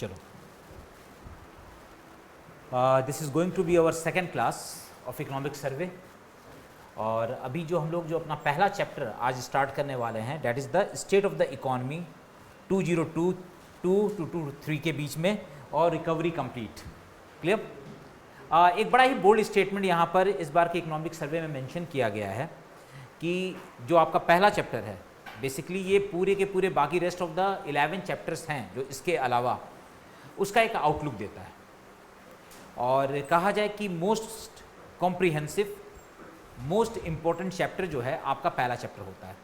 चलो, this is going to be our second class of economic survey. और अभी जो हम लोग जो अपना पहला चैप्टर आज स्टार्ट करने वाले हैं, that is the state of the economy 2022 to 2023 के बीच में और रिकवरी कंप्लीट। क्लियर? एक बड़ा ही बोल्ड स्टेटमेंट यहाँ पर इस बार के इकोनॉमिक सर्वे में मेंशन किया गया है कि जो आपका पहला चैप्टर है, बेसिकली ये पूरे के पूरे बाकी रेस्ट ऑफ द 11 चैप्टर्स हैं जो इसके अलावा, उसका एक आउटलुक देता है। और कहा जाए कि most comprehensive, most important chapter जो है आपका पहला चैप्टर होता है।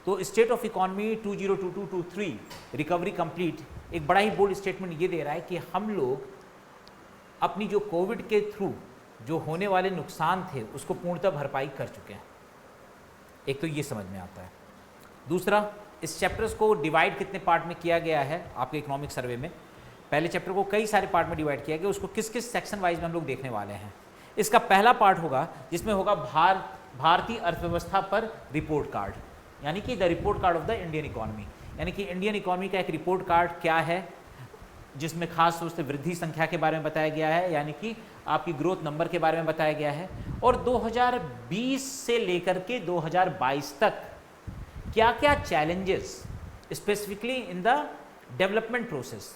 तो state of economy 2022-23 recovery complete एक बड़ा ही बोल्ड स्टेटमेंट ये दे रहा है कि हम लोग अपनी जो कोविड के थ्रू जो होने वाले नुकसान थे उसको पूर्णतः भरपाई कर चुके हैं। एक तो ये समझ में आता है। दूसरा, इस चैप्टर्स को डिवाइड कितने पार्ट में किया गया है आपके इकोनॉमिक सर्वे में। पहले चैप्टर को कई सारे पार्ट में डिवाइड किया गया, उसको किस किस सेक्शन वाइज में हम लोग देखने वाले हैं। इसका पहला पार्ट होगा जिसमें होगा भारतीय अर्थव्यवस्था पर रिपोर्ट कार्ड, यानी कि the report card of the Indian economy, यानी कि इंडियन इकोनॉमी का एक रिपोर्ट कार्ड क्या है, जिसमें खास तौर से वृद्धि संख्या के बारे में बताया गया है, यानी कि आपकी ग्रोथ नंबर के बारे में बताया गया है, और 2020 से लेकर के 2022 तक क्या क्या challenges specifically in the development process,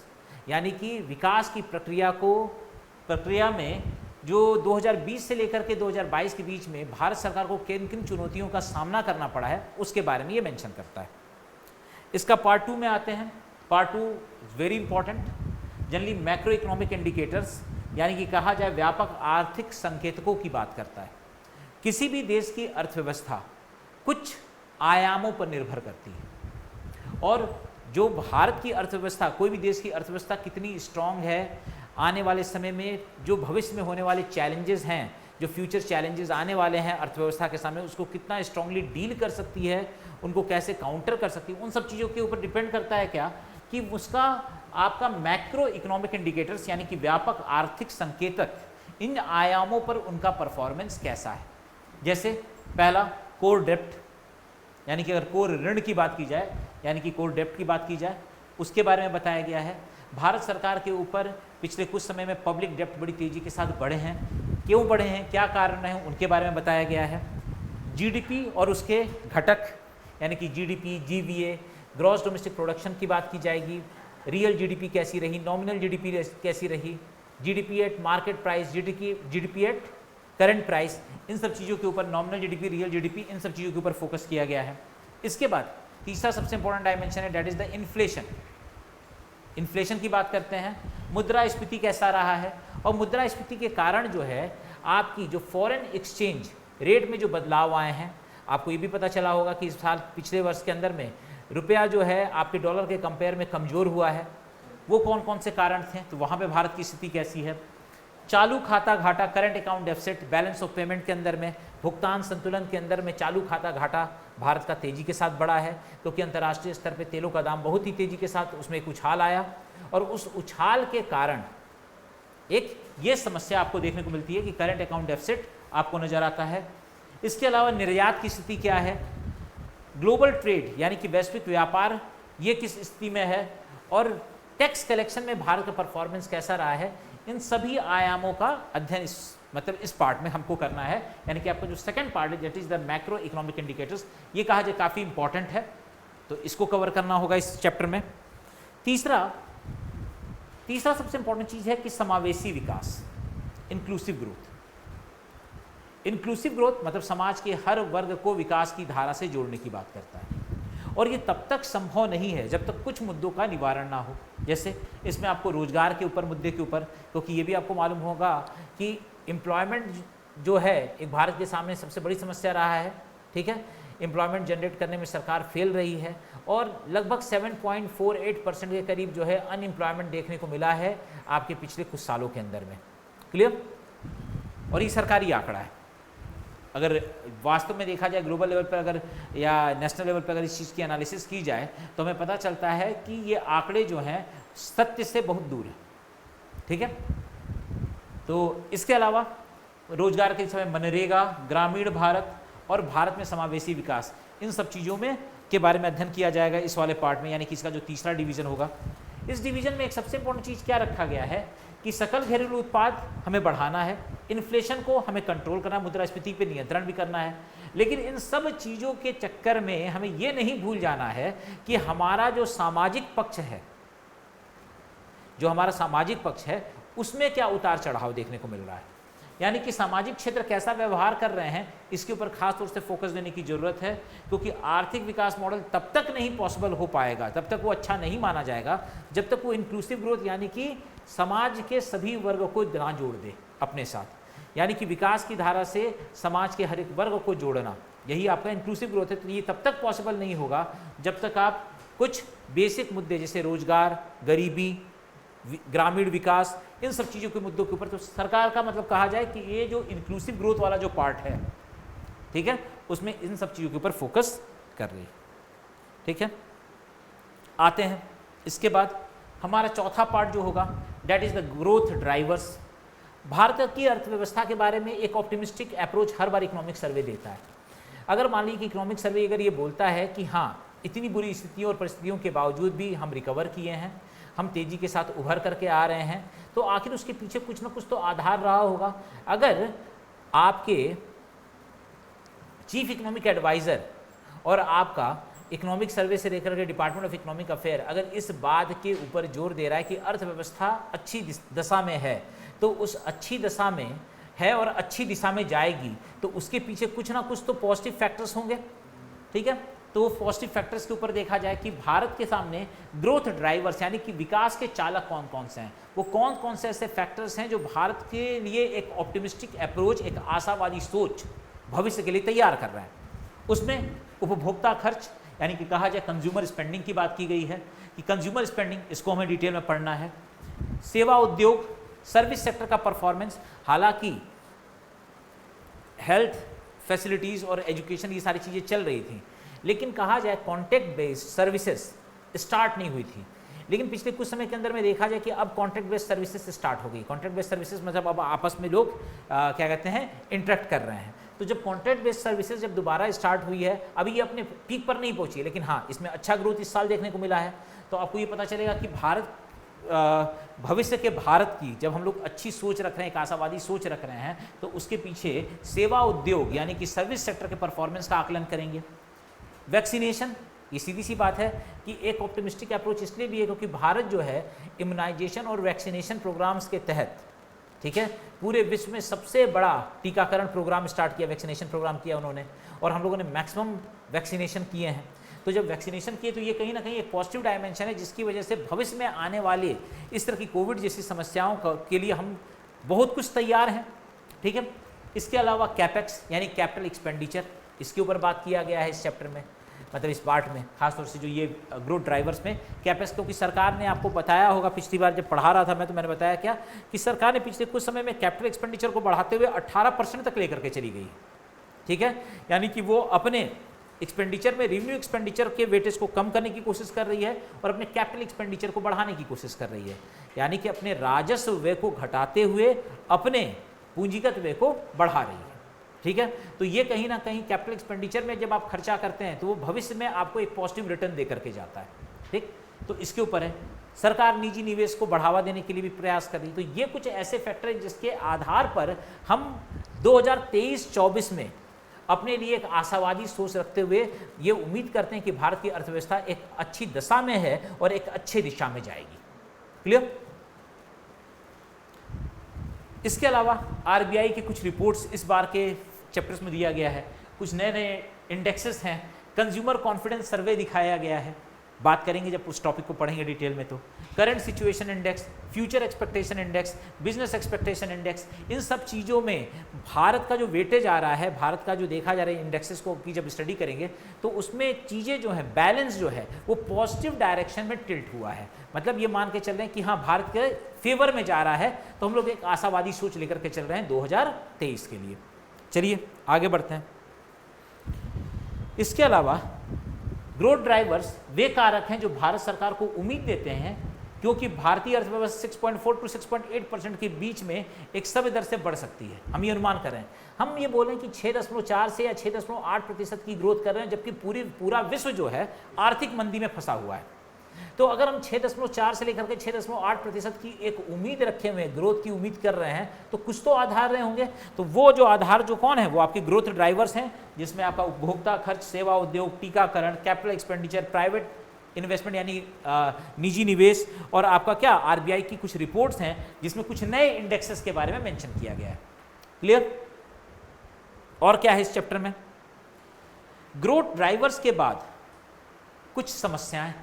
यानी कि विकास की प्रक्रिया में जो 2020 से लेकर के 2022 के बीच में भारत सरकार को किन किन चुनौतियों का सामना करना पड़ा है, उसके बारे में ये मेंशन करता है। इसका पार्ट 2 में आते हैं। Part 2 very important, generally macro economic indicators, यानी कि कहा जाए व्यापक आर्थिक संकेतकों की बात करता है। किसी भी देश की अर्थव्यवस्था कुछ आयामों पर निर्भर करती है, और जो भारत की अर्थव्यवस्था, कोई भी देश की अर्थव्यवस्था कितनी स्ट्रांग है, आने वाले समय में जो भविष्य में होने वाले चैलेंजेस हैं, जो फ्यूचर चैलेंजेस आने वाले हैं अर्थव्यवस्था के सामने, उसको कितना स्ट्रांगली डील कर सकती है, उनको कैसे काउंटर कर सकती है, उन सब चीज़ों के ऊपर डिपेंड करता है क्या कि उसका आपका मैक्रो इकोनॉमिक इंडिकेटर्स, यानी कि व्यापक आर्थिक संकेतक, इन आयामों पर उनका परफॉर्मेंस कैसा है। जैसे पहला कोर डेप्ट, यानी कि अगर कोर ऋण की बात की जाए, यानी कि कोर डेप्ट की बात की जाए, उसके बारे में बताया गया है। भारत सरकार के ऊपर पिछले कुछ समय में पब्लिक डेप्ट बड़ी तेज़ी के साथ बढ़े हैं, क्यों बढ़े हैं, क्या कारण है, उनके बारे में बताया गया है। जीडीपी और उसके घटक, यानी कि GDP, GVA, gross domestic production की बात की जाएगी। रियल जीडीपी कैसी रही, नॉमिनल जीडीपी कैसी रही, GDP at market price, GDP at current price, इन सब चीज़ों के ऊपर, नॉमिनल जीडीपी, रियल जीडीपी, इन सब चीज़ों के ऊपर फोकस किया गया है। इसके बाद तीसरा सबसे इंपॉर्टेंट डायमेंशन है, that is the inflation. Inflation की बात करते हैं, मुद्रास्फीति कैसा रहा है, और मुद्रास्फीति के कारण जो है आपकी जो फॉरेन एक्सचेंज रेट में जो बदलाव आए हैं, आपको ये भी पता चला होगा कि इस साल पिछले वर्ष के अंदर में रुपया जो है आपके डॉलर के कंपेयर में कमज़ोर हुआ है। वो कौन कौन से कारण थे, तो वहाँ पे भारत की स्थिति कैसी है। चालू खाता घाटा, current account deficit, balance of payment के अंदर में, भुगतान संतुलन के अंदर में चालू खाता घाटा भारत का तेज़ी के साथ बढ़ा है, क्योंकि अंतर्राष्ट्रीय स्तर पे तेलों का दाम बहुत ही तेज़ी के साथ उसमें एक उछाल आया, और उस उछाल के कारण एक ये समस्या आपको देखने को मिलती है कि करंट अकाउंट डेफिसिट आपको नज़र आता है। इसके अलावा निर्यात की स्थिति क्या है, ग्लोबल ट्रेड यानी कि वैश्विक व्यापार ये किस स्थिति में है, और टैक्स कलेक्शन में भारत का परफॉर्मेंस कैसा रहा है। इन सभी आयामों का अध्ययन इस पार्ट में हमको करना है, यानी कि आपका जो सेकंड पार्ट है that is the macro economic indicators, ये कहा जाए काफ़ी इंपॉर्टेंट है, तो इसको कवर करना होगा इस चैप्टर में। तीसरा सबसे इंपॉर्टेंट चीज़ है कि समावेशी विकास, इंक्लूसिव ग्रोथ। इंक्लूसिव ग्रोथ मतलब समाज के हर वर्ग को विकास की धारा से जोड़ने की बात करता है, और ये तब तक संभव नहीं है जब तक कुछ मुद्दों का निवारण ना हो। जैसे इसमें आपको रोजगार के ऊपर, मुद्दे के ऊपर, क्योंकि ये भी आपको मालूम होगा कि एम्प्लॉयमेंट जो है एक भारत के सामने सबसे बड़ी समस्या रहा है। ठीक है, एम्प्लॉयमेंट जनरेट करने में सरकार फेल रही है, और लगभग 7.48% के करीब जो है अनएम्प्लॉयमेंट देखने को मिला है आपके पिछले कुछ सालों के अंदर में। क्लियर? और ये सरकारी आंकड़ा है। अगर वास्तव में देखा जाए ग्लोबल लेवल पर अगर या नेशनल लेवल पर अगर इस चीज़ की एनालिसिस की जाए तो हमें पता चलता है कि ये आंकड़े जो हैं सत्य से बहुत दूर हैं। ठीक है, तो इसके अलावा रोजगार के समय मनरेगा, ग्रामीण भारत और भारत में समावेशी विकास, इन सब चीज़ों में के बारे में अध्ययन किया जाएगा इस वाले पार्ट में, यानी कि इसका जो तीसरा डिवीजन होगा। इस डिवीजन में एक सबसे इंपॉर्टेंट चीज़ क्या रखा गया है कि सकल घरेलू उत्पाद हमें बढ़ाना है, इन्फ्लेशन को हमें कंट्रोल करना है, मुद्रास्फीति पे नियंत्रण भी करना है, लेकिन इन सब चीज़ों के चक्कर में हमें ये नहीं भूल जाना है कि हमारा जो सामाजिक पक्ष है, जो हमारा सामाजिक पक्ष है उसमें क्या उतार चढ़ाव देखने को मिल रहा है, यानी कि सामाजिक क्षेत्र कैसा व्यवहार कर रहे हैं, इसके ऊपर खास तौर से फोकस देने की जरूरत है, क्योंकि आर्थिक विकास मॉडल तब तक नहीं पॉसिबल हो पाएगा, तब तक वो अच्छा नहीं माना जाएगा जब तक वो इंक्लूसिव ग्रोथ यानी कि समाज के सभी वर्गों को ना जोड़ दे अपने साथ, यानी कि विकास की धारा से समाज के हर एक वर्ग को जोड़ना, यही आपका इंक्लूसिव ग्रोथ है। तो ये तब तक पॉसिबल नहीं होगा जब तक आप कुछ बेसिक मुद्दे जैसे रोजगार, गरीबी, ग्रामीण विकास, इन सब चीज़ों के मुद्दों के ऊपर, तो सरकार का मतलब कहा जाए कि ये जो इंक्लूसिव ग्रोथ वाला जो पार्ट है, ठीक है, उसमें इन सब चीज़ों के ऊपर फोकस कर रही है। ठीक है, आते हैं इसके बाद हमारा चौथा पार्ट जो होगा that is the growth drivers. Bharat की अर्थव्यवस्था के बारे में एक ऑप्टिमिस्टिक अप्रोच हर बार इकोनॉमिक सर्वे देता है। अगर मान लीजिए कि इकोनॉमिक सर्वे अगर ये बोलता है कि हाँ, इतनी बुरी स्थितियों और परिस्थितियों के बावजूद भी हम रिकवर किए हैं, हम तेज़ी के साथ उभर करके आ रहे हैं, तो आखिर उसके पीछे कुछ ना कुछ तो आधार रहा होगा। अगर आपके चीफ इकोनॉमिक एडवाइज़र और आपका इकोनॉमिक सर्वे से लेकर के डिपार्टमेंट ऑफ इकोनॉमिक अफेयर अगर इस बात के ऊपर जोर दे रहा है कि अर्थव्यवस्था अच्छी दशा में है, तो उस अच्छी दशा में है और अच्छी दिशा में जाएगी, तो उसके पीछे कुछ ना कुछ तो पॉजिटिव फैक्टर्स होंगे। ठीक है, तो पॉजिटिव फैक्टर्स के ऊपर देखा जाए कि भारत के सामने ग्रोथ ड्राइवर्स यानी कि विकास के चालक कौन कौन से हैं, वो कौन कौन से ऐसे फैक्टर्स हैं जो भारत के लिए एक ऑप्टिमिस्टिक अप्रोच, एक आशावादी सोच भविष्य के लिए तैयार कर रहे हैं। उसमें उपभोक्ता खर्च यानी कि कहा जाए कंज्यूमर स्पेंडिंग की बात की गई है कि कंज्यूमर स्पेंडिंग, इसको हमें डिटेल में पढ़ना है। सेवा उद्योग, सर्विस सेक्टर का परफॉर्मेंस, हालांकि हेल्थ फैसिलिटीज़ और एजुकेशन ये सारी चीज़ें चल रही थी, लेकिन कहा जाए कॉन्ट्रैक्ट बेस्ड सर्विसेज स्टार्ट नहीं हुई थी, लेकिन पिछले कुछ समय के अंदर में देखा जाए कि अब कॉन्ट्रैक्ट बेस्ड सर्विसेज स्टार्ट हो गई। कॉन्ट्रैक्ट बेस्ड सर्विसेज मतलब अब आपस में लोग क्या कहते हैं, इंटरेक्ट कर रहे हैं। तो जब कॉन्ट्रैक्ट बेस्ड सर्विसेज जब दोबारा स्टार्ट हुई है, अभी ये अपने पीक पर नहीं पहुंची, लेकिन हाँ, इसमें अच्छा ग्रोथ इस साल देखने को मिला है। तो आपको ये पता चलेगा कि भारत, भविष्य के भारत की जब हम लोग अच्छी सोच रख रहे हैं, एक आशावादी सोच रख रहे हैं, तो उसके पीछे सेवा उद्योग यानी कि सर्विस सेक्टर के परफॉर्मेंस का आकलन करेंगे। वैक्सीनेशन, ये सीधी सी बात है कि एक ऑप्टिमिस्टिक अप्रोच इसलिए भी है क्योंकि भारत जो है इम्यूनाइजेशन और वैक्सीनेशन प्रोग्राम्स के तहत, ठीक है, पूरे विश्व में सबसे बड़ा टीकाकरण प्रोग्राम स्टार्ट किया, वैक्सीनेशन प्रोग्राम किया उन्होंने, और हम लोगों ने मैक्सिमम वैक्सीनेशन किए हैं। तो जब वैक्सीनेशन किए तो ये कहीं ना कहीं एक पॉजिटिव डायमेंशन है, जिसकी वजह से भविष्य में आने वाले इस तरह की कोविड जैसी समस्याओं के लिए हम बहुत कुछ तैयार हैं। ठीक है, इसके अलावा कैपेक्स यानी कैपिटल एक्सपेंडिचर, इसके ऊपर बात किया गया है इस चैप्टर में, मतलब इस पार्ट में खासतौर से जो ये ग्रोथ ड्राइवर्स में कैपेक्स, क्योंकि सरकार ने आपको बताया होगा, पिछली बार जब पढ़ा रहा था मैं, तो मैंने बताया क्या कि सरकार ने पिछले कुछ समय में कैपिटल एक्सपेंडिचर को बढ़ाते हुए 18% तक लेकर के चली गई। ठीक है, यानी कि वो अपने एक्सपेंडिचर में रेवेन्यू एक्सपेंडिचर के वेटेज को कम करने की कोशिश कर रही है और अपने कैपिटल एक्सपेंडिचर को बढ़ाने की कोशिश कर रही है, यानी कि अपने राजस्व व्यय को घटाते हुए अपने पूंजीगत व्यय को बढ़ा रही है। ठीक है, तो ये कहीं ना कहीं कैपिटल एक्सपेंडिचर में जब आप खर्चा करते हैं तो वो भविष्य में आपको एक पॉजिटिव रिटर्न दे करके जाता है। ठीक, तो इसके ऊपर है सरकार निजी निवेश को बढ़ावा देने के लिए भी प्रयास कर रही है। तो ये कुछ ऐसे फैक्टर हैं जिसके आधार पर हम 2023-24 में अपने लिए एक आशावादी सोच रखते हुए ये उम्मीद करते हैं कि भारत की अर्थव्यवस्था एक अच्छी दशा में है और एक अच्छे दिशा में जाएगी। क्लियर? इसके अलावा आरबीआई की कुछ रिपोर्ट्स इस बार के चैप्टर्स में दिया गया है, कुछ नए नए इंडेक्सेस हैं, कंज्यूमर कॉन्फिडेंस सर्वे दिखाया गया है, बात करेंगे जब उस टॉपिक को पढ़ेंगे डिटेल में। तो current situation index, future expectation index, business expectation index, इन सब चीज़ों में भारत का जो वेटेज आ रहा है, भारत का जो देखा जा रहा है इंडेक्सेस को की जब स्टडी करेंगे तो उसमें चीज़ें जो है, बैलेंस जो है वो पॉजिटिव डायरेक्शन में टिल्ट हुआ है। मतलब ये मान के चल रहे हैं कि हाँ, भारत के फेवर में जा रहा है, तो हम लोग एक आशावादी सोच लेकर के चल रहे हैं 2023 के लिए। चलिए आगे बढ़ते हैं। इसके अलावा ग्रोथ ड्राइवर्स वे कारक हैं जो भारत सरकार को उम्मीद देते हैं, क्योंकि भारतीय अर्थव्यवस्था 6.4 to 6.8% के बीच में एक सभ्य दर से बढ़ सकती है। हम ये अनुमान कर रहे हैं, हम ये बोल रहे हैं कि 6.4 से या 6.8% की ग्रोथ कर रहे हैं, जबकि पूरा विश्व जो है आर्थिक मंदी में फंसा हुआ है। तो अगर हम 6.4 से लेकर के 6.8% की एक उम्मीद रखे हुए हैं, ग्रोथ की उम्मीद कर रहे हैं, तो कुछ तो आधार रहे होंगे। तो वो जो आधार जो कौन है, वो आपके ग्रोथ ड्राइवर्स हैं, जिसमें आपका उपभोक्ता खर्च, सेवा उद्योग, टीकाकरण, कैपिटल एक्सपेंडिचर, प्राइवेट इन्वेस्टमेंट यानी निजी निवेश, और आपका क्या आरबीआई की कुछ रिपोर्ट्स हैं जिसमें कुछ नए इंडेक्सेस के बारे में मेंशन किया गया है। क्लियर? और क्या है इस चैप्टर में? ग्रोथ ड्राइवर्स के बाद कुछ समस्याएं,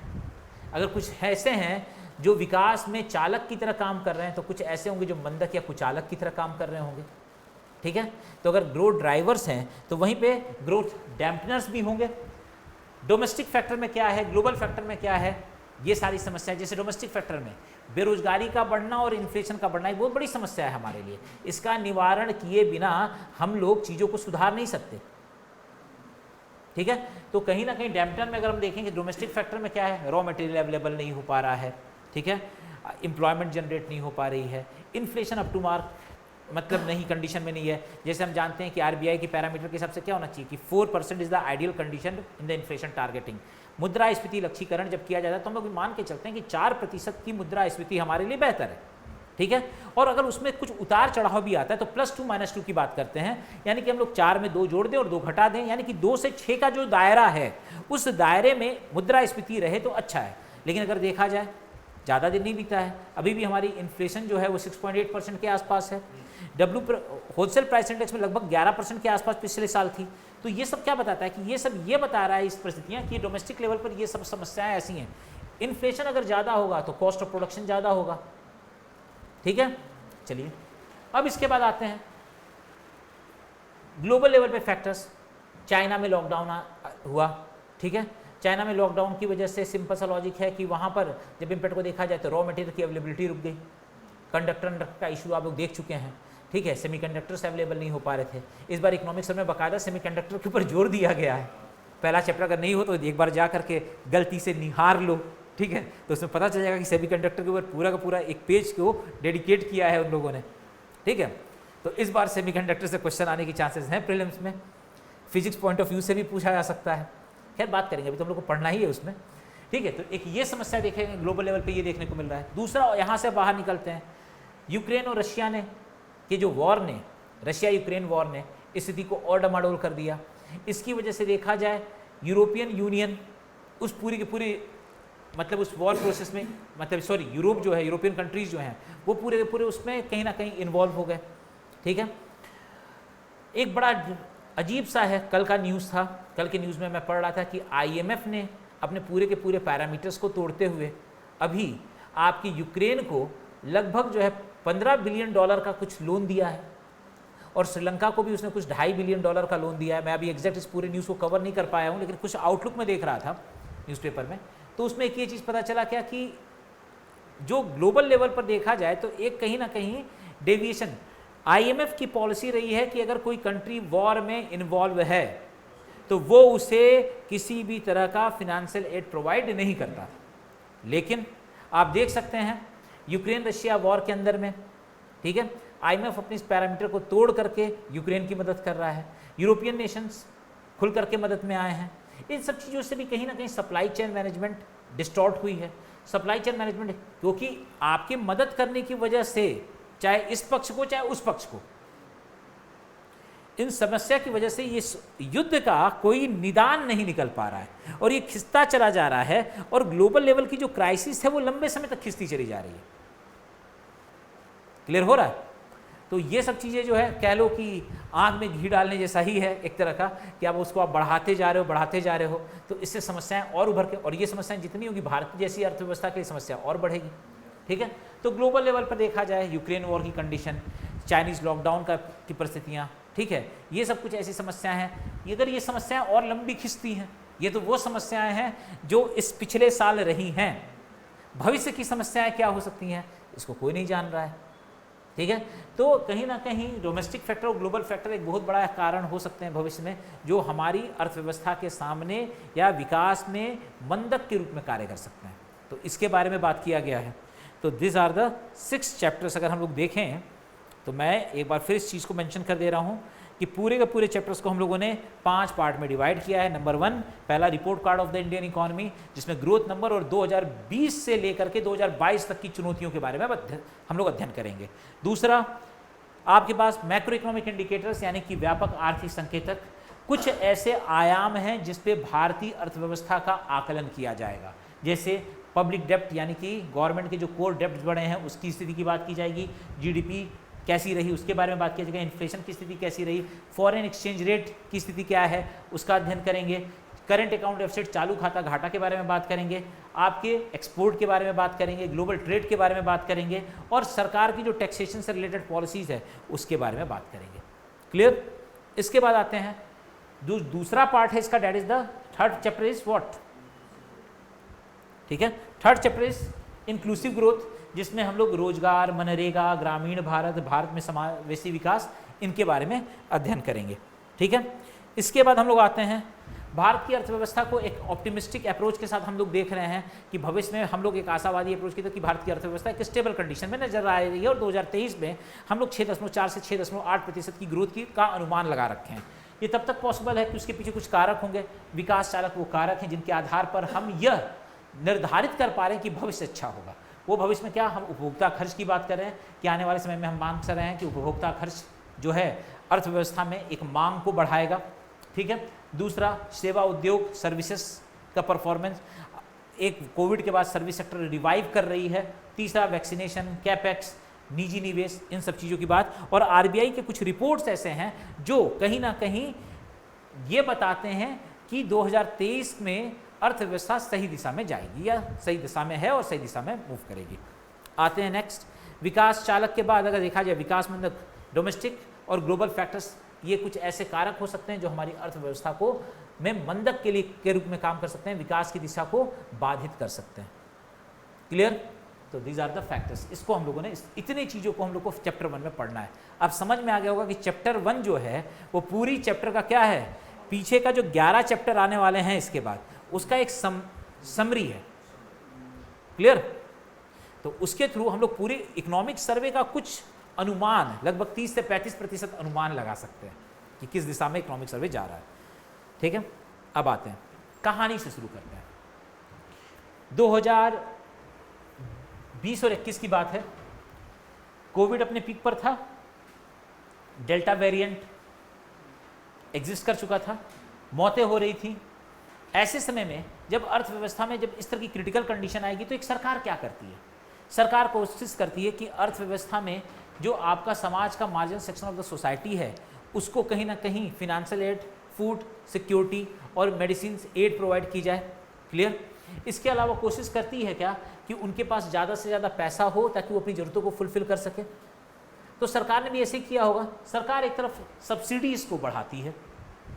अगर कुछ ऐसे हैं जो विकास में चालक की तरह काम कर रहे हैं, तो कुछ ऐसे होंगे जो मंदक या कुचालक की तरह काम कर रहे होंगे। ठीक है, तो अगर ग्रोथ ड्राइवर्स हैं तो वहीं पे ग्रोथ डैम्पनर्स भी होंगे। डोमेस्टिक फैक्टर में क्या है, ग्लोबल फैक्टर में क्या है, ये सारी समस्याएं। जैसे डोमेस्टिक फैक्टर में बेरोजगारी का बढ़ना और इन्फ्लेशन का बढ़ना एक बहुत बड़ी समस्या है हमारे लिए। इसका निवारण किए बिना हम लोग चीज़ों को सुधार नहीं सकते। ठीक है, तो कहीं ना कहीं डैम्पनर में अगर हम देखेंगे, डोमेस्टिक फैक्टर में क्या है, रॉ मटेरियल अवेलेबल नहीं हो पा रहा है। ठीक है, एम्प्लॉयमेंट जनरेट नहीं हो पा रही है, इन्फ्लेशन अप टू मार्क मतलब नहीं कंडीशन में नहीं है। जैसे हम जानते हैं कि आरबीआई के पैरामीटर के हिसाब से क्या होना चाहिए कि 4% is the ideal condition in the inflation targeting. मुद्रास्फीति लक्ष्यीकरण जब किया जाता है तो हम लोग मान के चलते हैं कि 4% की मुद्रास्फीति हमारे लिए बेहतर है। ठीक है, और अगर उसमें कुछ उतार चढ़ाव भी आता है तो +2 -2 की बात करते हैं, यानी कि हम लोग 4 में 2 जोड़ दें और 2 घटा दें, यानी कि 2 से 6 का जो दायरा है उस दायरे में मुद्रास्फीति रहे तो अच्छा है। लेकिन अगर देखा जाए ज़्यादा दिन नहीं बीता है, अभी भी हमारी इन्फ्लेशन जो है वो 6.8% के आसपास है। होलसेल प्राइस इंडेक्स में लगभग 11% के आसपास पिछले साल थी। तो ये सब क्या बताता है कि ये सब ये बता रहा है इस परिस्थितियाँ कि डोमेस्टिक लेवल पर ये सब समस्याएं ऐसी हैं। इन्फ्लेशन अगर ज़्यादा होगा तो कॉस्ट ऑफ प्रोडक्शन ज़्यादा होगा। ठीक है, चलिए अब इसके बाद आते हैं ग्लोबल लेवल पे फैक्टर्स। चाइना में लॉकडाउन हुआ। ठीक है, चाइना में लॉकडाउन की वजह से सिंपल सा लॉजिक है कि वहाँ पर जब इम्पैक्ट को देखा जाए तो रॉ मटेरियल की अवेलेबिलिटी रुक गई। कंडक्टर का इशू आप लोग देख चुके हैं। ठीक है, सेमीकंडक्टर्स अवेलेबल नहीं हो पा रहे थे। इस बार इकोनॉमिक्स में बाकायदा सेमीकंडक्टर के ऊपर जोर दिया गया है। पहला चैप्टर अगर नहीं हो तो एक बार जा करके गलती से निहार लो। ठीक है, तो उसमें पता चल जाएगा कि सेमीकंडक्टर के ऊपर पूरा का पूरा एक पेज को डेडिकेट किया है उन लोगों ने। ठीक है, तो इस बार सेमीकंडक्टर से क्वेश्चन आने की चांसेस हैं प्रीलिम्स में। फिजिक्स पॉइंट ऑफ व्यू से भी पूछा जा सकता है। खैर बात करेंगे, अभी तो हम लोग को पढ़ना ही है उसमें। ठीक है, तो एक ये समस्या देखेंगे ग्लोबल लेवल पे, ये देखने को मिल रहा है। दूसरा, यहाँ से बाहर निकलते हैं, यूक्रेन और रशिया ने कि जो वॉर ने, रशिया यूक्रेन वॉर ने स्थिति को और डमाडोल कर दिया। इसकी वजह से देखा जाए यूरोपियन यूनियन उस पूरी की पूरी मतलब उस वॉर प्रोसेस में, मतलब सॉरी यूरोप जो है, यूरोपियन कंट्रीज जो हैं वो पूरे के पूरे उसमें कहीं ना कहीं इन्वॉल्व हो गए। ठीक है, एक बड़ा अजीब सा है, कल का न्यूज़ था, कल के न्यूज़ में मैं पढ़ रहा था कि आईएमएफ ने अपने पूरे के पूरे पैरामीटर्स को तोड़ते हुए अभी आपकी यूक्रेन को लगभग जो है $15 बिलियन का कुछ लोन दिया है, और श्रीलंका को भी उसने कुछ $2.5 बिलियन का लोन दिया है। मैं अभी एग्जैक्ट इस पूरे न्यूज़ को कवर नहीं कर पाया हूँ, लेकिन कुछ आउटलुक में देख रहा था न्यूज़पेपर में, तो उसमें एक ये चीज़ पता चला क्या कि जो ग्लोबल लेवल पर देखा जाए तो एक कहीं ना कहीं डेविएशन, आईएमएफ की पॉलिसी रही है कि अगर कोई कंट्री वॉर में इन्वॉल्व है तो वो उसे किसी भी तरह का फिनेंशियल एड प्रोवाइड नहीं करता। लेकिन आप देख सकते हैं यूक्रेन रशिया वॉर के अंदर में, ठीक है, आईएमएफ अपने इस पैरामीटर को तोड़ करके यूक्रेन की मदद कर रहा है। यूरोपियन नेशंस खुल करके मदद में आए हैं। इन सब चीज़ों से भी कहीं ना कहीं सप्लाई चेन मैनेजमेंट डिस्टॉर्ट हुई है। सप्लाई चेन मैनेजमेंट क्योंकि आपकी मदद करने की वजह से चाहे इस पक्ष को चाहे उस पक्ष को, इन समस्या की वजह से ये युद्ध का कोई निदान नहीं निकल पा रहा है और ये खिंचता चला जा रहा है, और ग्लोबल लेवल की जो क्राइसिस है वो लंबे समय तक खिंचती चली जा रही है। क्लियर हो रहा है? तो ये सब चीज़ें जो है कह लो कि आग में घी डालने जैसा ही है एक तरह का, कि आप उसको आप बढ़ाते जा रहे हो, तो इससे समस्याएं और उभर के, और ये समस्याएं जितनी होगी भारत जैसी अर्थव्यवस्था की समस्या और बढ़ेगी। ठीक है, तो ग्लोबल लेवल पर देखा जाए यूक्रेन वॉर की कंडीशन, चाइनीज़ लॉकडाउन की परिस्थितियाँ, ठीक है, ये सब कुछ ऐसी समस्याएं हैं। अगर ये समस्याएं और लंबी खिंचती हैं, ये तो वो समस्याएं हैं जो इस पिछले साल रही हैं। भविष्य की समस्याएं क्या हो सकती हैं इसको कोई नहीं जान रहा है। ठीक है, तो कहीं ना कहीं डोमेस्टिक फैक्टर और ग्लोबल फैक्टर एक बहुत बड़ा कारण हो सकते हैं भविष्य में, जो हमारी अर्थव्यवस्था के सामने या विकास में मंदक के रूप में कार्य कर सकते हैं। तो इसके बारे में बात किया गया है। तो दिस आर द 6 चैप्टर्स। अगर हम लोग देखें तो मैं एक बार फिर इस चीज़ को मेंशन कर दे रहा हूँ कि पूरे के पूरे चैप्टर्स को हम लोगों ने 5 पार्ट में डिवाइड किया है। नंबर 1 पहला report card of the Indian economy, जिसमें ग्रोथ नंबर और 2020 से लेकर के 2022 तक की चुनौतियों के बारे में हम लोग अध्ययन करेंगे। दूसरा आपके पास मैक्रो इकोनॉमिक इंडिकेटर्स यानी कि व्यापक आर्थिक संकेतक, कुछ ऐसे आयाम हैं जिस पे भारतीय अर्थव्यवस्था का आकलन किया जाएगा, जैसे पब्लिक डेप्ट यानी कि गवर्नमेंट के जो कोर डेप्ट बढ़े हैं उसकी स्थिति की बात की जाएगी, जीडीपी कैसी रही उसके बारे में बात की जाएगी, इन्फ्लेशन की स्थिति कैसी रही, फॉरेन एक्सचेंज रेट की स्थिति क्या है उसका अध्ययन करेंगे, करंट अकाउंट डेफिसिट चालू खाता घाटा के बारे में बात करेंगे, आपके एक्सपोर्ट के बारे में बात करेंगे, ग्लोबल ट्रेड के बारे में बात करेंगे और सरकार की जो टैक्सेशन से रिलेटेड पॉलिसीज है उसके बारे में बात करेंगे। क्लियर? इसके बाद आते हैं दूसरा पार्ट है इसका, that is the third chapter is what, ठीक है। Third chapter is inclusive growth, जिसमें हम लोग रोजगार, मनरेगा, ग्रामीण भारत, भारत में समावेशी विकास, इनके बारे में अध्ययन करेंगे, ठीक है। इसके बाद हम लोग आते हैं भारत की अर्थव्यवस्था को एक ऑप्टिमिस्टिक अप्रोच के साथ हम लोग देख रहे हैं कि भविष्य में हम लोग एक आशावादी अप्रोच की, तो कि भारत की अर्थव्यवस्था एक स्टेबल कंडीशन में नजर आ रही है और 2023 में हम लोग 6.4 से 6.8% की ग्रोथ का अनुमान लगा रखे हैं। ये तब तक पॉसिबल है कि उसके पीछे कुछ कारक होंगे, विकास चालक वो कारक हैं जिनके आधार पर हम यह निर्धारित कर पा रहे हैं कि भविष्य अच्छा होगा। वो भविष्य में क्या, हम उपभोक्ता खर्च की बात कर रहे हैं कि आने वाले समय में हम मांग कर रहे हैं कि उपभोक्ता खर्च जो है अर्थव्यवस्था में एक मांग को बढ़ाएगा, ठीक है। दूसरा सेवा उद्योग, सर्विसेज का परफॉर्मेंस, एक कोविड के बाद सर्विस सेक्टर रिवाइव कर रही है। तीसरा वैक्सीनेशन, कैपेक्स, निजी निवेश, इन सब चीज़ों की बात। और आरबीआई के कुछ रिपोर्ट्स ऐसे हैं जो कहीं ना कहीं ये बताते हैं कि 2023 में अर्थव्यवस्था सही दिशा में जाएगी या सही दिशा में है और सही दिशा में मूव करेगी। आते हैं नेक्स्ट, विकास चालक के बाद अगर देखा जाए विकास मंदक, डोमेस्टिक और ग्लोबल फैक्टर्स, ये कुछ ऐसे कारक हो सकते हैं जो हमारी अर्थव्यवस्था को में मंदक के रूप में काम कर सकते हैं, विकास की दिशा को बाधित कर सकते हैं। क्लियर? तो दीज आर द फैक्टर्स। इसको हम लोगों ने इतनी चीज़ों को हम लोग को चैप्टर 1 में पढ़ना है। अब समझ में आ गया होगा कि चैप्टर 1 जो है वो पूरी चैप्टर का क्या है, पीछे का जो 11 चैप्टर आने वाले हैं इसके बाद उसका एक समरी है। क्लियर? तो उसके थ्रू हम लोग पूरे इकोनॉमिक सर्वे का कुछ अनुमान, लगभग 30 से 35% अनुमान लगा सकते हैं कि किस दिशा में इकोनॉमिक सर्वे जा रहा है, ठीक है। अब आते हैं कहानी से, शुरू करते हैं। 2020 और 21 की बात है, कोविड अपने पीक पर था, डेल्टा वेरिएंट एग्जिस्ट कर चुका था, मौतें हो रही थी। ऐसे समय में जब अर्थव्यवस्था में जब इस तरह की क्रिटिकल कंडीशन आएगी तो एक सरकार क्या करती है, सरकार कोशिश करती है कि अर्थव्यवस्था में जो आपका समाज का marginal section of the society है उसको कहीं ना कहीं फिनेंशियल एड, फूड सिक्योरिटी और मेडिसिन एड प्रोवाइड की जाए। क्लियर? इसके अलावा कोशिश करती है क्या कि उनके पास ज़्यादा से ज़्यादा पैसा हो ताकि वो अपनी ज़रूरतों को फुलफिल कर सके। तो सरकार ने भी ऐसे ही किया होगा। सरकार एक तरफ सब्सिडीज़ को बढ़ाती है,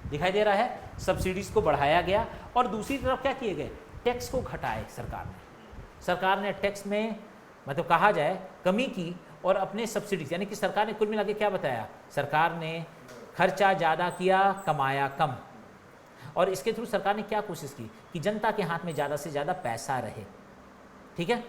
दिखाई दे रहा है, सब्सिडीज़ को बढ़ाया गया, और दूसरी तरफ क्या किए गए, टैक्स को घटाए सरकार ने टैक्स में मतलब कहा जाए कमी की और अपने सब्सिडीज, यानी कि सरकार ने कुल मिला के क्या बताया, सरकार ने खर्चा ज़्यादा किया, कमाया कम। और इसके थ्रू सरकार ने क्या कोशिश की कि जनता के हाथ में ज़्यादा से ज़्यादा पैसा रहे, ठीक है।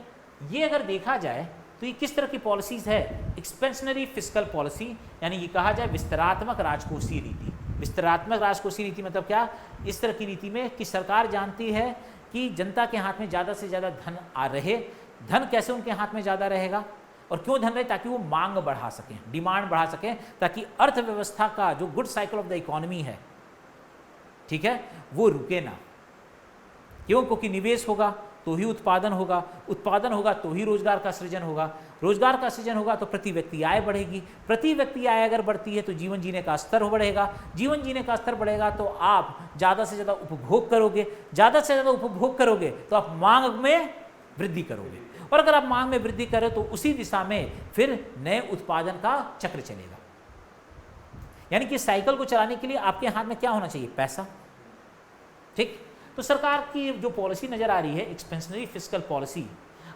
ये अगर देखा जाए तो ये किस तरह की पॉलिसीज़ है, एक्सपेंशनरी फिस्कल पॉलिसी, यानी ये कहा जाए विस्तारात्मक राजकोषीय नीति। विस्तारात्मक राजकोषीय नीति मतलब क्या, इस तरह की नीति में कि सरकार जानती है कि जनता के हाथ में ज़्यादा से ज़्यादा धन आ रहे। धन कैसे उनके हाथ में ज़्यादा रहेगा और क्यों धन रहे, ताकि वो मांग बढ़ा सकें, डिमांड बढ़ा सकें, ताकि अर्थव्यवस्था का जो good cycle of the economy है, ठीक है, वो रुके ना। क्यों? क्योंकि निवेश होगा तो ही उत्पादन होगा, उत्पादन होगा तो ही रोजगार का सृजन होगा, रोजगार का सृजन होगा तो प्रति व्यक्ति आय बढ़ेगी, प्रति व्यक्ति आय अगर बढ़ती है तो जीवन जीने का स्तर बढ़ेगा, जीवन जीने का स्तर बढ़ेगा तो आप ज़्यादा से ज़्यादा उपभोग करोगे, ज़्यादा से ज़्यादा उपभोग करोगे तो आप मांग में वृद्धि करोगे, और अगर आप मांग में वृद्धि करें तो उसी दिशा में फिर नए उत्पादन का चक्र चलेगा। यानी कि साइकिल को चलाने के लिए आपके हाथ में क्या होना चाहिए, पैसा, ठीक। तो सरकार की जो पॉलिसी नजर आ रही है एक्सपेंशनरी फिस्कल पॉलिसी,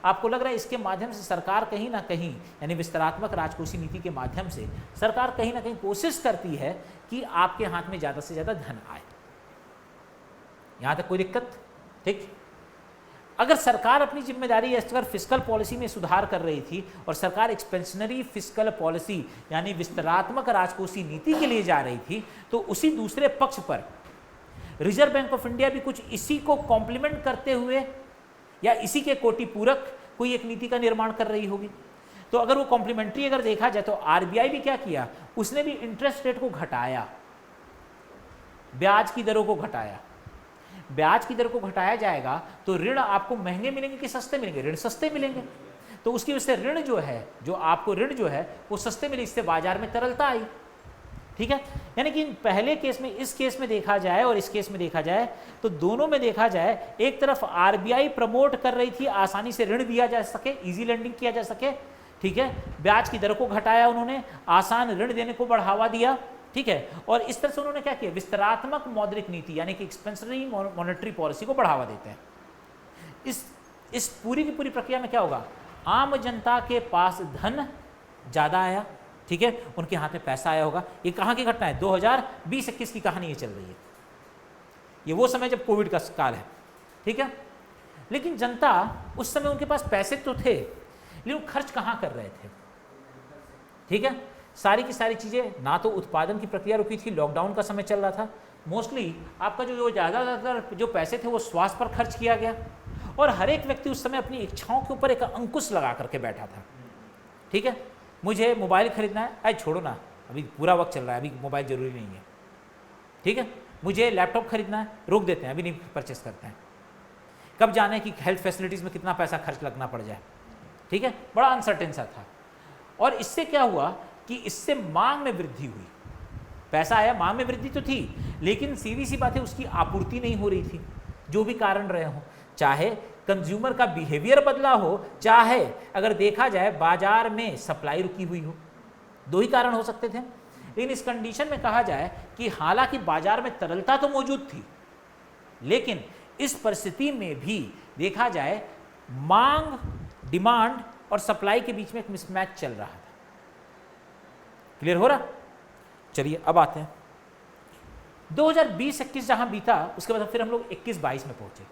आपको लग रहा है इसके माध्यम से सरकार कहीं ना कहीं, यानी विस्तारात्मक राजकोषीय नीति के माध्यम से सरकार कहीं ना कहीं कोशिश करती है कि आपके हाथ में ज़्यादा से ज़्यादा धन आए। यहाँ तक कोई दिक्कत, ठीक। अगर सरकार अपनी जिम्मेदारी अगर फिस्कल पॉलिसी में सुधार कर रही थी और सरकार एक्सपेंशनरी फिस्कल पॉलिसी यानी विस्तारात्मक राजकोषीय नीति के लिए जा रही थी, तो उसी दूसरे पक्ष पर रिजर्व बैंक ऑफ इंडिया भी कुछ इसी को कॉम्प्लीमेंट करते हुए या इसी के कोटि पूरक कोई एक नीति का निर्माण कर रही होगी। तो अगर वो कॉम्प्लीमेंट्री अगर देखा जाए तो आरबीआई भी क्या किया, उसने भी इंटरेस्ट रेट को घटाया, ब्याज की दरों को घटाया। ब्याज की दर को घटाया जाएगा तो ऋण आपको महंगे मिलेंगे कि सस्ते मिलेंगे? ऋण सस्ते मिलेंगे। तो उसकी वजह से ऋण जो है, जो आपको ऋण जो है वो सस्ते मिले, इससे बाजार में तरलता आई। ठीक है, यानी कि पहले केस में, इस केस में देखा जाए और इस केस में देखा जाए तो दोनों में देखा जाए, एक तरफ आरबीआई प्रमोट कर रही थी आसानी से ऋण दिया जा सके, इजी लेंडिंग किया जा सके। ठीक है, ब्याज की दर को घटाया उन्होंने, आसान ऋण देने को बढ़ावा दिया। ठीक है, और इस तरह से उन्होंने क्या किया, विस्तारात्मक मौद्रिक नीति यानी कि एक्सपेंशनरी मॉनेटरी पॉलिसी को बढ़ावा देते हैं। इस पूरी की पूरी प्रक्रिया में क्या होगा, आम जनता के पास धन ज़्यादा आया। ठीक है, उनके हाथ में पैसा आया होगा। ये कहाँ की घटना है, 2020-21 की कहानी ये चल रही है। ये वो समय जब कोविड का काल है। ठीक है, लेकिन जनता उस समय उनके पास पैसे तो थे, लेकिन खर्च कहाँ कर रहे थे? ठीक है, सारी की सारी चीज़ें, ना तो उत्पादन की प्रक्रिया रुकी थी, लॉकडाउन का समय चल रहा था। मोस्टली आपका जो ज़्यादातर जो पैसे थे वो स्वास्थ्य पर खर्च किया गया, और हर एक व्यक्ति उस समय अपनी इच्छाओं के ऊपर एक अंकुश लगा करके बैठा था। ठीक है, मुझे मोबाइल खरीदना है, अरे छोड़ो ना, अभी पूरा वक्त चल रहा है, अभी मोबाइल जरूरी नहीं है। ठीक है, मुझे लैपटॉप खरीदना है, रोक देते हैं, अभी नहीं परचेस करते हैं। कब जाने कि हेल्थ फैसिलिटीज़ में कितना पैसा खर्च लगना पड़ जाए। ठीक है, बड़ा अनसर्टेन सा था। और इससे क्या हुआ कि इससे मांग में वृद्धि हुई। पैसा आया, मांग में वृद्धि तो थी, लेकिन सीधी सी बात है उसकी आपूर्ति नहीं हो रही थी, जो भी कारण रहे हों। चाहे कंज्यूमर का बिहेवियर बदला हो, चाहे अगर देखा जाए बाजार में सप्लाई रुकी हुई हो, दो ही कारण हो सकते थे। लेकिन इस कंडीशन में कहा जाए कि हालांकि बाजार में तरलता तो मौजूद थी, लेकिन इस परिस्थिति में भी देखा जाए मांग, डिमांड और सप्लाई के बीच में एक मिसमैच चल रहा था। क्लियर हो रहा? चलिए अब आते हैं 2020-21 जहां बीता, उसके बाद फिर हम लोग 21-22 में पहुंचे।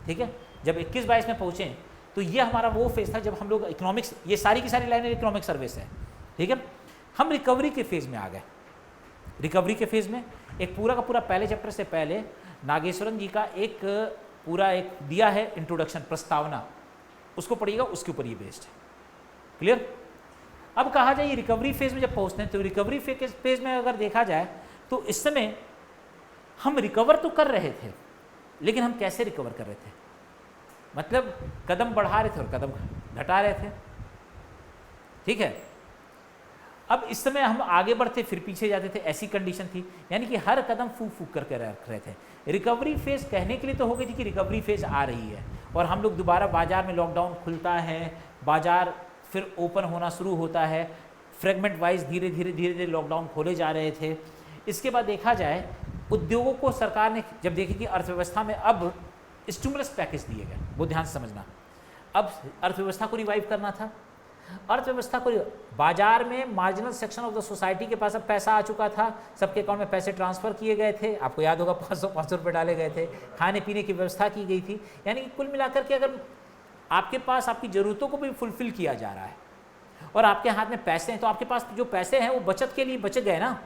ठीक है, जब 21-22 में पहुंचे तो ये हमारा वो फेज था जब हम लोग इकोनॉमिक्स, ये सारी की सारी लाइनें इकोनॉमिक सर्विस है। ठीक है, हम रिकवरी के फेज में आ गए। रिकवरी के फेज में एक पूरा का पूरा पहले चैप्टर से पहले नागेश्वरन जी का एक पूरा एक दिया है इंट्रोडक्शन, प्रस्तावना, उसको पढ़िएगा, उसके ऊपर ये बेस्ड है। क्लियर? अब कहा जाए रिकवरी फेज में जब पहुंचते हैं तो रिकवरी फेज में अगर देखा जाए तो इस समय हम रिकवर तो कर रहे थे, लेकिन हम कैसे रिकवर कर रहे थे, मतलब कदम बढ़ा रहे थे और कदम घटा रहे थे। ठीक है, अब इस समय हम आगे बढ़ते फिर पीछे जाते थे, ऐसी कंडीशन थी, यानी कि हर कदम फूक फूक करके रख रहे थे। रिकवरी फेज कहने के लिए तो हो गई थी कि रिकवरी फेज आ रही है और हम लोग दोबारा बाजार में, लॉकडाउन खुलता है, बाजार फिर ओपन होना शुरू होता है, फ्रेगमेंट वाइज धीरे धीरे लॉकडाउन खोले जा रहे थे। इसके बाद देखा जाए उद्योगों को सरकार ने जब देखी कि अर्थव्यवस्था में अब स्टिमुलस पैकेज दिए गए, वो ध्यान से समझना, अब अर्थव्यवस्था को रिवाइव करना था। अर्थव्यवस्था को, बाजार में marginal section of the society के पास अब पैसा आ चुका था, सबके अकाउंट में पैसे ट्रांसफर किए गए थे, आपको याद होगा 500 रुपये डाले गए थे, खाने पीने की व्यवस्था की गई थी। यानी कि कुल मिलाकर के अगर आपके पास आपकी ज़रूरतों को भी फुलफिल किया जा रहा है और आपके हाथ में पैसे हैं, तो आपके पास जो पैसे हैं वो बचत के लिए बच गए ना,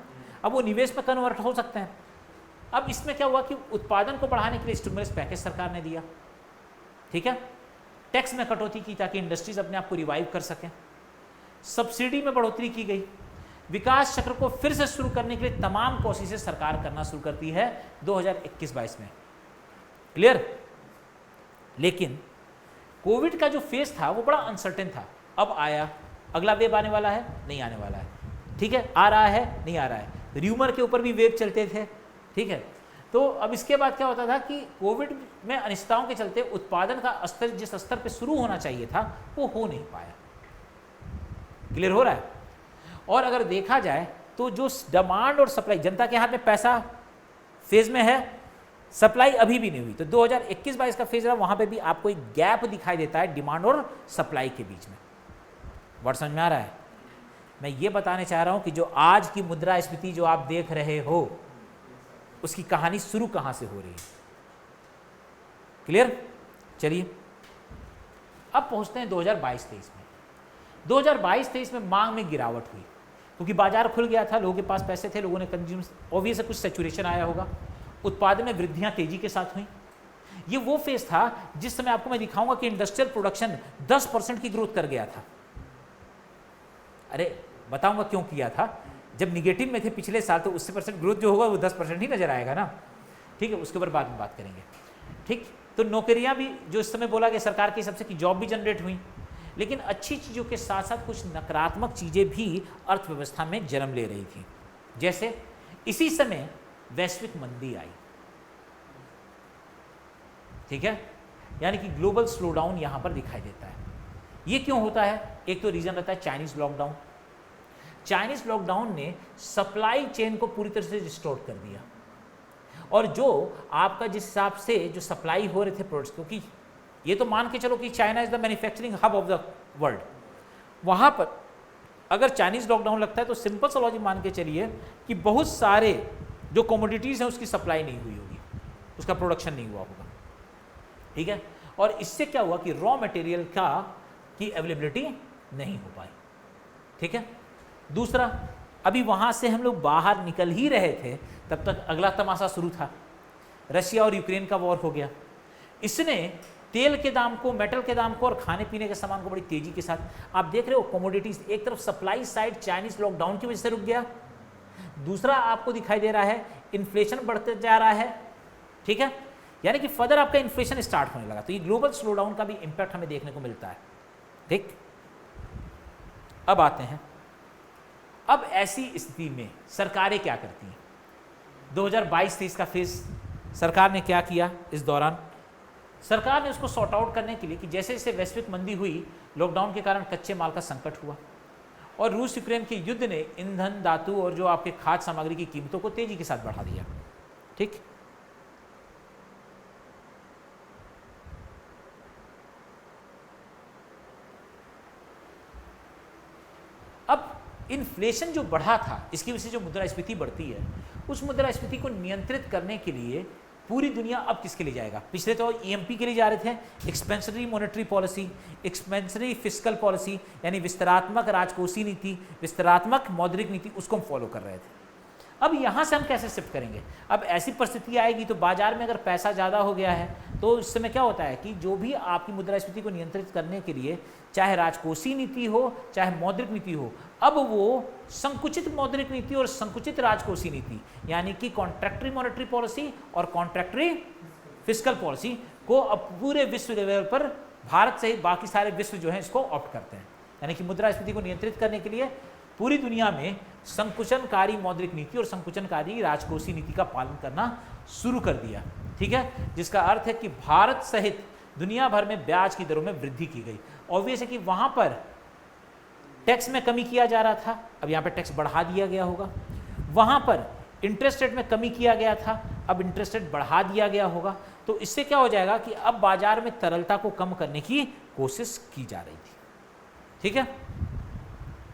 अब वो निवेश में कन्वर्ट हो सकते हैं। अब इसमें क्या हुआ कि उत्पादन को बढ़ाने के लिए स्टिमुलस पैकेज सरकार ने दिया। ठीक है, टैक्स में कटौती की ताकि इंडस्ट्रीज अपने आप को रिवाइव कर सकें, सब्सिडी में बढ़ोतरी की गई, विकास चक्र को फिर से शुरू करने के लिए तमाम कोशिशें सरकार करना शुरू करती है 2021-22 में। क्लियर? लेकिन कोविड का जो फेज था वो बड़ा अनसर्टेन था। अब आया, अगला वेव आने वाला है, नहीं आने वाला है। ठीक है, आ रहा है, नहीं आ रहा है, र्यूमर के ऊपर भी वेव चलते थे। ठीक है, तो अब इसके बाद क्या होता था कि कोविड में अनिश्चितताओं के चलते उत्पादन का स्तर जिस स्तर पे शुरू होना चाहिए था वो हो नहीं पाया। क्लियर हो रहा है? और अगर देखा जाए तो जो डिमांड और सप्लाई, जनता के हाथ में पैसा फेज में है, सप्लाई अभी भी नहीं हुई, तो 2021-22 का फेज रहा, वहां पे भी आपको एक गैप दिखाई देता है डिमांड और सप्लाई के बीच में। वर्ड समझ में आ रहा है? मैं ये बताने चाह रहा हूं कि जो आज की मुद्रास्फीति जो आप देख रहे हो उसकी कहानी शुरू कहां से हो रही है। क्लियर? चलिए अब पहुंचते हैं 2022-23 में। 2022-23 में मांग में गिरावट हुई क्योंकि बाजार खुल गया था, लोगों के पास पैसे थे, लोगों ने कंज्यूम, ऑब्वियस है कुछ सैचुरेशन आया होगा, उत्पादन में वृद्धियां तेजी के साथ हुई। ये वो फेज था जिस समय आपको मैं दिखाऊंगा कि इंडस्ट्रियल प्रोडक्शन 10% की ग्रोथ कर गया था। अरे बताऊंगा क्यों किया था, जब निगेटिव में थे पिछले साल तो उससे परसेंट ग्रोथ जो होगा वो 10% ही नजर आएगा ना, ठीक है, उसके ऊपर बाद में बात करेंगे। ठीक, तो नौकरियां भी जो इस समय बोला गया सरकार के हिसाब से कि जॉब भी जनरेट हुई, लेकिन अच्छी चीज़ों के साथ साथ कुछ नकारात्मक चीज़ें भी अर्थव्यवस्था में जन्म ले रही थी। जैसे इसी समय वैश्विक मंदी आई, ठीक है, यानी कि ग्लोबल स्लोडाउन यहां पर दिखाई देता है। ये क्यों होता है? एक तो रीजन रहता है चाइनीज लॉकडाउन। चाइनीज लॉकडाउन ने सप्लाई चेन को पूरी तरह से डिस्टॉर्ट कर दिया, और जो आपका जिस हिसाब से जो सप्लाई हो रहे थे प्रोडक्ट्स, क्योंकि ये तो मान के चलो कि China is the manufacturing hub of the world, वहां पर अगर चाइनीज लॉकडाउन लगता है तो सिंपल सा लॉजिक मान के चलिए कि बहुत सारे जो कमोडिटीज हैं उसकी सप्लाई नहीं हुई होगी, उसका प्रोडक्शन नहीं हुआ होगा, ठीक है, और इससे क्या हुआ कि रॉ मटेरियल की अवेलेबिलिटी नहीं हो पाई, ठीक है। दूसरा, अभी वहां से हम लोग बाहर निकल ही रहे थे तब तक अगला तमाशा शुरू था, रशिया और यूक्रेन का वॉर हो गया। इसने तेल के दाम को, मेटल के दाम को और खाने पीने के सामान को बड़ी तेजी के साथ, आप देख रहे हो कमोडिटीज, एक तरफ सप्लाई साइड चाइनीज लॉकडाउन की वजह से रुक गया, दूसरा आपको दिखाई दे रहा है इन्फ्लेशन बढ़ते जा रहा है, ठीक है, यानी कि फर्दर आपका इन्फ्लेशन स्टार्ट होने लगा। तो ये ग्लोबल स्लोडाउन का भी इंपैक्ट हमें देखने को मिलता है, ठीक। अब आते हैं, अब ऐसी स्थिति में सरकारें क्या करती हैं? 2022-23 का फेज सरकार ने क्या किया? इस दौरान सरकार ने उसको सॉर्ट आउट करने के लिए कि जैसे जैसे वैश्विक मंदी हुई, लॉकडाउन के कारण कच्चे माल का संकट हुआ और रूस यूक्रेन के युद्ध ने ईंधन, धातु और जो आपके खाद्य सामग्री की कीमतों को तेजी के साथ बढ़ा दिया, ठीक। अब इन्फ्लेशन जो बढ़ा था, इसकी वजह से जो मुद्रास्फीति बढ़ती है, उस मुद्रास्फीति को नियंत्रित करने के लिए पूरी दुनिया अब किसके लिए जाएगा? पिछले तो ईएमपी के लिए जा रहे थे, expansionary monetary policy, expansionary fiscal policy, यानी विस्तारात्मक राजकोषीय नीति, विस्तारात्मक मौद्रिक नीति, उसको हम फॉलो कर रहे थे। अब यहाँ से हम कैसे शिफ्ट करेंगे? अब ऐसी परिस्थिति आएगी तो बाजार में अगर पैसा ज़्यादा हो गया है तो इस समय क्या होता है कि जो भी आपकी मुद्रास्फीति को नियंत्रित करने के लिए चाहे राजकोषीय नीति हो चाहे मौद्रिक नीति हो, अब वो संकुचित मौद्रिक नीति और संकुचित राजकोषीय नीति यानी कि कॉन्ट्रैक्टरी मॉनेटरी पॉलिसी और कॉन्ट्रैक्टरी फिस्कल पॉलिसी को अब पूरे विश्व लेवल पर भारत सहित बाकी सारे विश्व जो है इसको ऑप्ट करते हैं। यानी कि मुद्रास्फीति को नियंत्रित करने के लिए पूरी दुनिया में संकुचनकारी मौद्रिक नीति और संकुचनकारी राजकोषीय नीति का पालन करना शुरू कर दिया, ठीक है, जिसका अर्थ है कि भारत सहित दुनिया भर में ब्याज की दरों में वृद्धि की गई। ऑब्वियस है कि वहां पर टैक्स में कमी किया जा रहा था, अब यहाँ पर टैक्स बढ़ा दिया गया होगा, वहां पर इंटरेस्ट रेट में कमी किया गया था, अब इंटरेस्ट रेट बढ़ा दिया गया होगा। तो इससे क्या हो जाएगा कि अब बाजार में तरलता को कम करने की कोशिश की जा रही थी, ठीक है।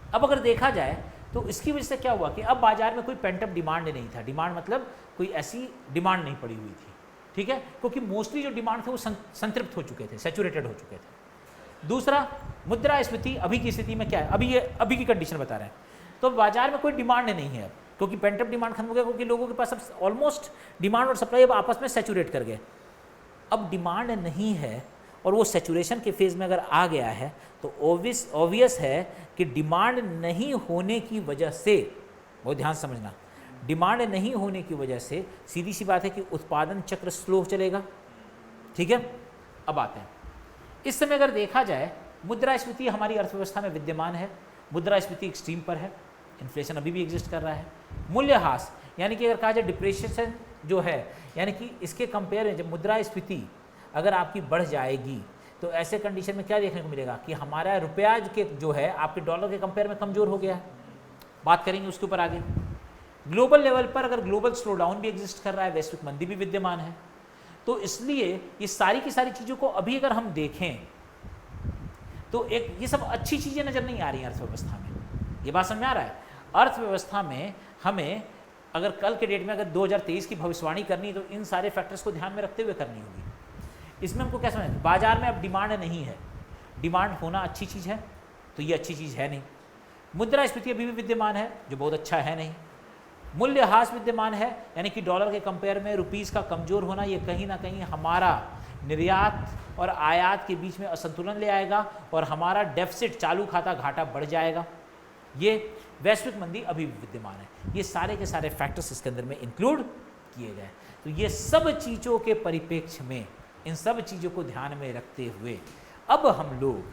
अब अगर देखा जाए तो इसकी वजह से क्या हुआ कि अब बाजार में कोई पेंटअप डिमांड नहीं था, डिमांड मतलब कोई ऐसी डिमांड नहीं पड़ी हुई थी, ठीक है, क्योंकि मोस्टली जो डिमांड थे वो संतृप्त हो चुके थे, सैचुरेटेड हो चुके थे। दूसरा, मुद्रास्फीति अभी की स्थिति में क्या है, अभी की कंडीशन बता रहे हैं, तो बाजार में कोई डिमांड नहीं है अब, क्योंकि पेंटअप डिमांड खत्म हो गया, क्योंकि लोगों के पास अब ऑलमोस्ट डिमांड और सप्लाई अब आपस में सैचुरेट कर गए। अब डिमांड नहीं है और वो सैचुरेशन के फेज में अगर आ गया है तो ऑब्वियस है कि डिमांड नहीं होने की वजह से, बहुत ध्यान समझना, डिमांड नहीं होने की वजह से सीधी सी बात है कि उत्पादन चक्र स्लो चलेगा, ठीक है। अब आते हैं, इस समय अगर देखा जाए मुद्रास्फीति हमारी अर्थव्यवस्था में विद्यमान है, मुद्रास्फीति एक्सट्रीम पर है, इन्फ्लेशन अभी भी एग्जिस्ट कर रहा है। मूल्यह्रास यानी कि अगर कहा जाए डिप्रिसिएशन जो है, यानी कि इसके कंपेयर में जब मुद्रास्फीति अगर आपकी बढ़ जाएगी तो ऐसे कंडीशन में क्या देखने को मिलेगा कि हमारा रुपया के जो है आपके डॉलर के कंपेयर में कमज़ोर हो गया है। बात करेंगे उसके ऊपर आगे। ग्लोबल लेवल पर अगर ग्लोबल स्लोडाउन भी एग्जिस्ट कर रहा है, वैश्विक मंदी भी विद्यमान है, तो इसलिए ये सारी की सारी चीज़ों को अभी अगर हम देखें तो एक ये सब अच्छी चीज़ें नज़र नहीं आ रही हैं अर्थव्यवस्था में। ये बात समझ में आ रहा है? अर्थव्यवस्था में हमें अगर कल के डेट में अगर 2023 की भविष्यवाणी करनी है तो इन सारे फैक्टर्स को ध्यान में रखते हुए करनी होगी। इसमें हमको क्या समझ, बाजार में अब डिमांड नहीं है, डिमांड होना अच्छी चीज़ है, तो ये अच्छी चीज़ है नहीं। मुद्रास्फीति अभी भी विद्यमान है, जो बहुत अच्छा है नहीं। मूल्यह्रास विद्यमान है, यानी कि डॉलर के कंपेयर में रुपीस का कमज़ोर होना, ये कहीं ना कहीं हमारा निर्यात और आयात के बीच में असंतुलन ले आएगा और हमारा डेफिसिट, चालू खाता घाटा बढ़ जाएगा। ये वैश्विक मंदी अभी भी विद्यमान है। ये सारे के सारे फैक्टर्स इसके अंदर में इंक्लूड किए गए। तो ये सब चीज़ों के परिप्रेक्ष्य में, इन सब चीज़ों को ध्यान में रखते हुए अब हम लोग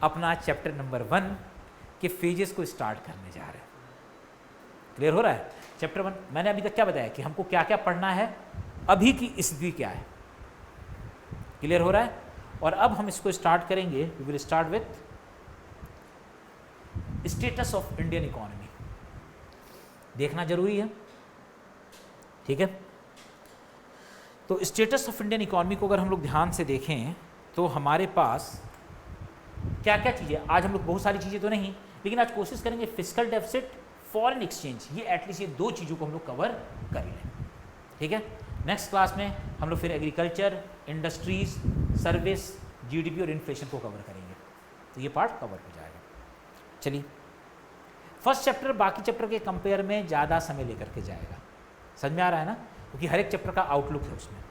अपना चैप्टर नंबर 1 के फेजेस को स्टार्ट करने जा रहे हैं। क्लियर हो रहा है? चैप्टर 1 मैंने अभी तक क्या बताया कि हमको क्या क्या पढ़ना है, अभी की स्थिति क्या है। क्लियर हो रहा है? और अब हम इसको स्टार्ट करेंगे, we will start with status of Indian economy. देखना जरूरी है, ठीक है? तो स्टेटस ऑफ इंडियन इकोनॉमी को अगर हम लोग ध्यान से देखें तो हमारे पास क्या क्या चीज़ें, आज हम लोग बहुत सारी चीज़ें तो नहीं, लेकिन आज कोशिश करेंगे फिस्कल डेफिसिट, फॉरेन एक्सचेंज, ये एटलीस्ट ये 2 चीज़ों को हम लोग कवर कर लें, ठीक है? नेक्स्ट क्लास में हम लोग फिर एग्रीकल्चर, इंडस्ट्रीज, सर्विस, जीडीपी और इन्फ्लेशन को कवर करेंगे, तो ये पार्ट कवर हो जाएगा। चलिए, फर्स्ट चैप्टर बाकी चैप्टर के कंपेयर में ज़्यादा समय लेकर के जाएगा, समझ में आ रहा है ना? क्योंकि हर एक चैप्टर का आउटलुक है उसमें।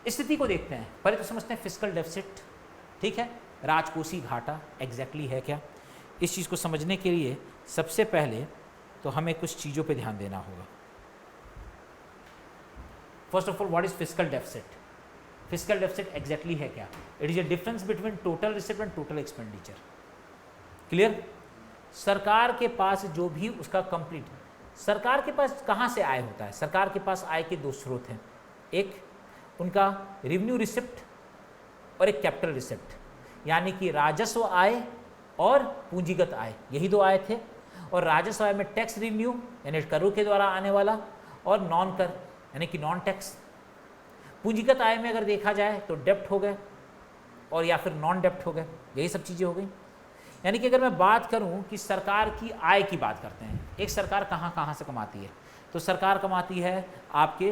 स्थिति को देखते हैं, पहले तो समझते हैं फिस्कल डेफिसिट, ठीक है? राजकोषीय घाटा एग्जैक्टली है क्या? इस चीज़ को समझने के लिए सबसे पहले तो हमें कुछ चीज़ों पे ध्यान देना होगा। First of all, what is fiscal deficit? Fiscal deficit exactly है क्या? It is a difference between total receipt and total expenditure. Clear? सरकार के पास जो भी उसका कंप्लीट, सरकार के पास कहाँ से आय होता है? सरकार के पास आय के 2 स्रोत हैं, एक उनका रेवेन्यू रिसिप्ट और एक कैपिटल रिसिप्ट, यानी कि राजस्व आय और पूंजीगत आय, यही 2 आय थे। और राजस्व आय में टैक्स रेवेन्यू यानी करों के द्वारा आने वाला, और नॉन कर यानी कि नॉन टैक्स। पूंजीगत आय में अगर देखा जाए तो डेप्ट हो गए और या फिर नॉन डेप्ट हो गए, यही सब चीज़ें हो गई। यानी कि अगर मैं बात करूं कि सरकार की आय की बात करते हैं, एक सरकार कहाँ कहाँ से कमाती है, तो सरकार कमाती है आपके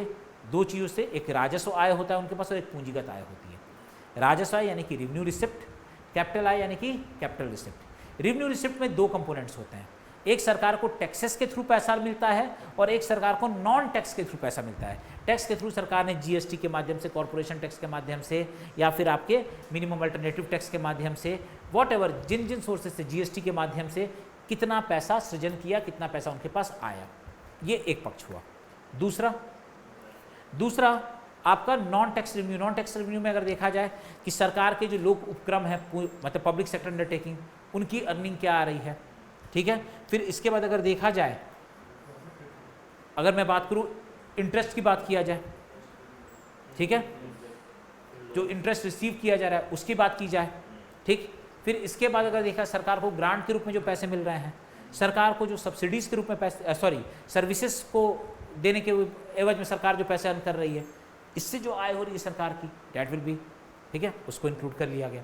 2 चीज़ों से, एक राजस्व आय होता है उनके पास और एक पूंजीगत आय होती है। राजस्व आय यानी कि रेवेन्यू रिसिप्ट, कैपिटल आय यानी कि कैपिटल रिसिप्ट। रेवेन्यू रिसिप्ट में 2 कंपोनेंट्स होते हैं, एक सरकार को टैक्सेस के थ्रू पैसा मिलता है और एक सरकार को नॉन टैक्स के थ्रू पैसा मिलता है। टैक्स के थ्रू सरकार ने जीएसटी के माध्यम से, कॉर्पोरेशन टैक्स के माध्यम से, या फिर आपके मिनिमम अल्टरनेटिव टैक्स के माध्यम से, वॉटएवर जिन जिन सोर्सेज से, जीएसटी के माध्यम से कितना पैसा सृजन किया, कितना पैसा उनके पास आया, ये एक पक्ष हुआ। दूसरा आपका non tax revenue. Non tax revenue में अगर देखा जाए कि सरकार के जो लोक उपक्रम है, मतलब पब्लिक सेक्टर अंडरटेकिंग, उनकी अर्निंग क्या आ रही है, ठीक है? फिर इसके बाद अगर देखा जाए, अगर मैं बात करूं इंटरेस्ट की बात किया जाए, ठीक है, जो इंटरेस्ट रिसीव किया जा रहा है उसकी बात की जाए, ठीक। फिर इसके बाद अगर देखा सरकार को ग्रांट के रूप में जो पैसे मिल रहे हैं, सरकार को जो सब्सिडीज़ के रूप में पैसे, सर्विसेज को देने के एवज में सरकार जो पैसे अर्न कर रही है, इससे जो आय हो रही है सरकार की, डैट विल बी, ठीक है, उसको इंक्लूड कर लिया गया।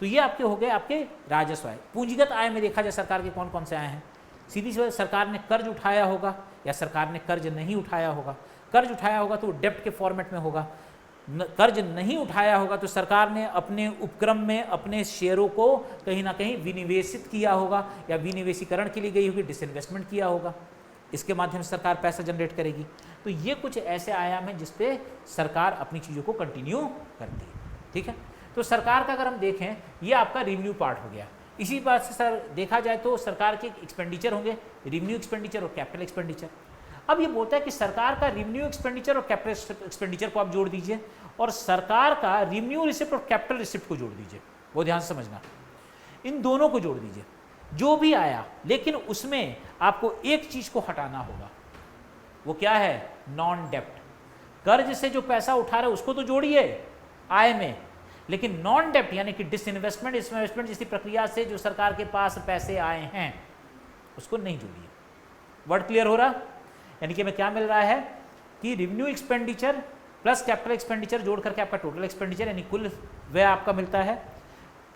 तो ये आपके हो गए आपके राजस्व आय। पूंजीगत आय में देखा जाए सरकार के कौन कौन से आए हैं, सीधी सी बात, सरकार ने कर्ज उठाया होगा या सरकार ने कर्ज नहीं उठाया होगा। कर्ज उठाया होगा तो डेप्ट के फॉर्मेट में होगा, कर्ज नहीं उठाया होगा तो सरकार ने अपने उपक्रम में अपने शेयरों को कहीं ना कहीं विनिवेशित किया होगा या विनिवेशीकरण के लिए गई होगी, डिसइन्वेस्टमेंट किया होगा, इसके माध्यम से सरकार पैसा जनरेट करेगी। तो ये कुछ ऐसे आयाम हैं जिसपे सरकार अपनी चीज़ों को कंटिन्यू करती है, ठीक है। तो सरकार का अगर हम देखें, ये आपका रेवेन्यू पार्ट हो गया। इसी बात से सर देखा जाए तो सरकार के एक्सपेंडिचर होंगे, रेवेन्यू एक्सपेंडिचर और कैपिटल एक्सपेंडिचर। अब ये बोलता है कि सरकार का रेवेन्यू एक्सपेंडिचर और कैपिटल एक्सपेंडिचर को आप जोड़ दीजिए और सरकार का रेवेन्यू रिसिप्ट और कैपिटल रिसिप्ट को जोड़ दीजिए, वो ध्यान से समझना, इन दोनों को जोड़ दीजिए, जो भी आया, लेकिन उसमें आपको एक चीज को हटाना होगा, वो क्या है, नॉन डेप्ट। कर्ज से जो पैसा उठा रहे उसको तो जोड़िए आय में, लेकिन नॉन डेप्ट यानी कि डिसइन्वेस्टमेंट, इन्वेस्टमेंट जैसी प्रक्रिया से जो सरकार के पास पैसे आए हैं उसको नहीं जोड़िए। वर्ड क्लियर हो रहा? यानी कि हमें क्या मिल रहा है कि revenue expenditure plus capital expenditure जोड़ करके आपका टोटल एक्सपेंडिचर यानी कुल व्यय आपका मिलता है।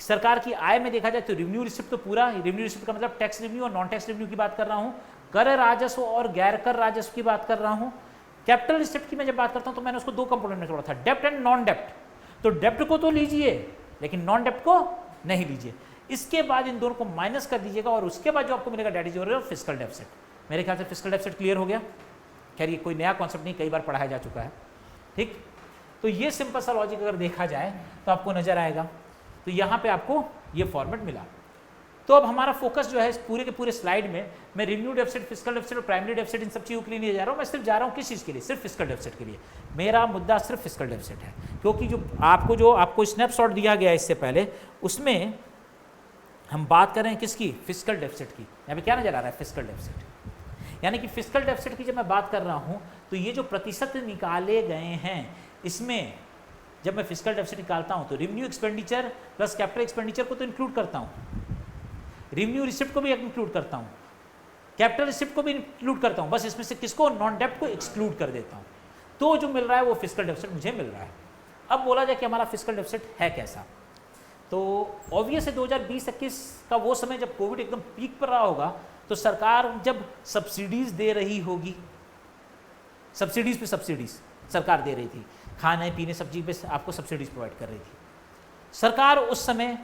सरकार की आय में देखा जाए तो रेवेन्यू रिसिप्ट तो पूरा, रेवेन्यू रिसिप्ट का मतलब टैक्स रेवेन्यू और नॉन टैक्स रेवेन्यू की बात कर रहा हूँ, कर राजस्व और गैर कर राजस्व की बात कर रहा हूँ, कैपिटल रिसिप्ट की मैं जब बात करता हूं तो मैंने उसको दो कंपोनेंट में तोड़ा था, डेप्ट एंड नॉन डेप्ट। तो डेप्ट को तो लीजिए लेकिन नॉन डेप्ट को नहीं लीजिए। इसके बाद इन दोनों को माइनस कर दीजिएगा और उसके बाद जो आपको मिलेगा that is your fiscal deficit. मेरे ख्याल से फिस्कल डेफिसिट क्लियर हो गया। खैर ये कोई नया कॉन्सेप्ट नहीं, कई बार पढ़ाया जा चुका है, ठीक। तो ये सिंपल सा लॉजिक अगर देखा जाए तो आपको नजर आएगा। तो यहाँ पे आपको ये फॉर्मेट मिला। तो अब हमारा फोकस जो है इस पूरे के पूरे स्लाइड में, मैं रिवेन्यू डेफिसिट, फिस्कल डेफिसिट और प्राइमरी डेफिसिट इन सब चीज़ों के लिए नहीं जा रहा हूँ। मैं सिर्फ जा रहा हूँ किस चीज़ के लिए, सिर्फ फिस्कल डेफिसिट के लिए। मेरा मुद्दा सिर्फ फिस्कल डेफिसिट है, क्योंकि जो आपको स्नैपशॉट दिया गया इससे पहले, उसमें हम बात कर रहे हैं किसकी, फिस्कल डेफिसिट की। यहाँ पे क्या नजर आ रहा है, फिस्कल डेफिसिट। यानी कि फिस्कल डेफिसिट की जब मैं बात कर रहा हूँ तो ये जो प्रतिशत निकाले गए हैं, इसमें जब मैं फिस्कल डेफिसिट निकालता हूँ तो revenue expenditure plus capital expenditure को तो इंक्लूड करता हूँ, रेवेन्यू रिसिप्ट को भी इंक्लूड करता हूँ, कैपिटल रिसिप्ट को भी इंक्लूड करता हूँ, बस इसमें से किसको, नॉन डेप्ट को एक्सक्लूड कर देता हूँ। तो जो मिल रहा है वो फिस्कल डेफिसिट मुझे मिल रहा है। अब बोला जाए कि हमारा फिस्कल डेफिसिट है कैसा, तो ऑब्वियस है 2020-21 का वो समय जब कोविड एकदम पीक पर रहा होगा, तो सरकार जब सब्सिडीज दे रही होगी, सब्सिडीज पे सब्सिडीज सरकार दे रही थी, खाने पीने सब्जी पे आपको सब्सिडीज प्रोवाइड कर रही थी सरकार, उस समय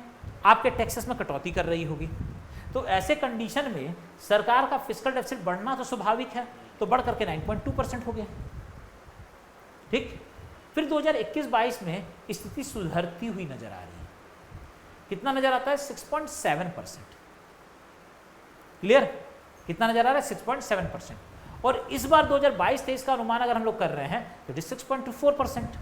आपके टैक्सेस में कटौती कर रही होगी। तो ऐसे कंडीशन में सरकार का फिस्कल डेफिसिट बढ़ना तो स्वाभाविक है, तो बढ़ करके 9.2% हो गया, ठीक। फिर 2021-22 में स्थिति सुधरती हुई नजर आ रही है। कितना नजर आता है, 6.7%। क्लियर, कितना नजर आ रहा है, 6.7%। और इस बार 2022-23 का अनुमान अगर हम लोग कर रहे हैं तो इट इज 6.24%।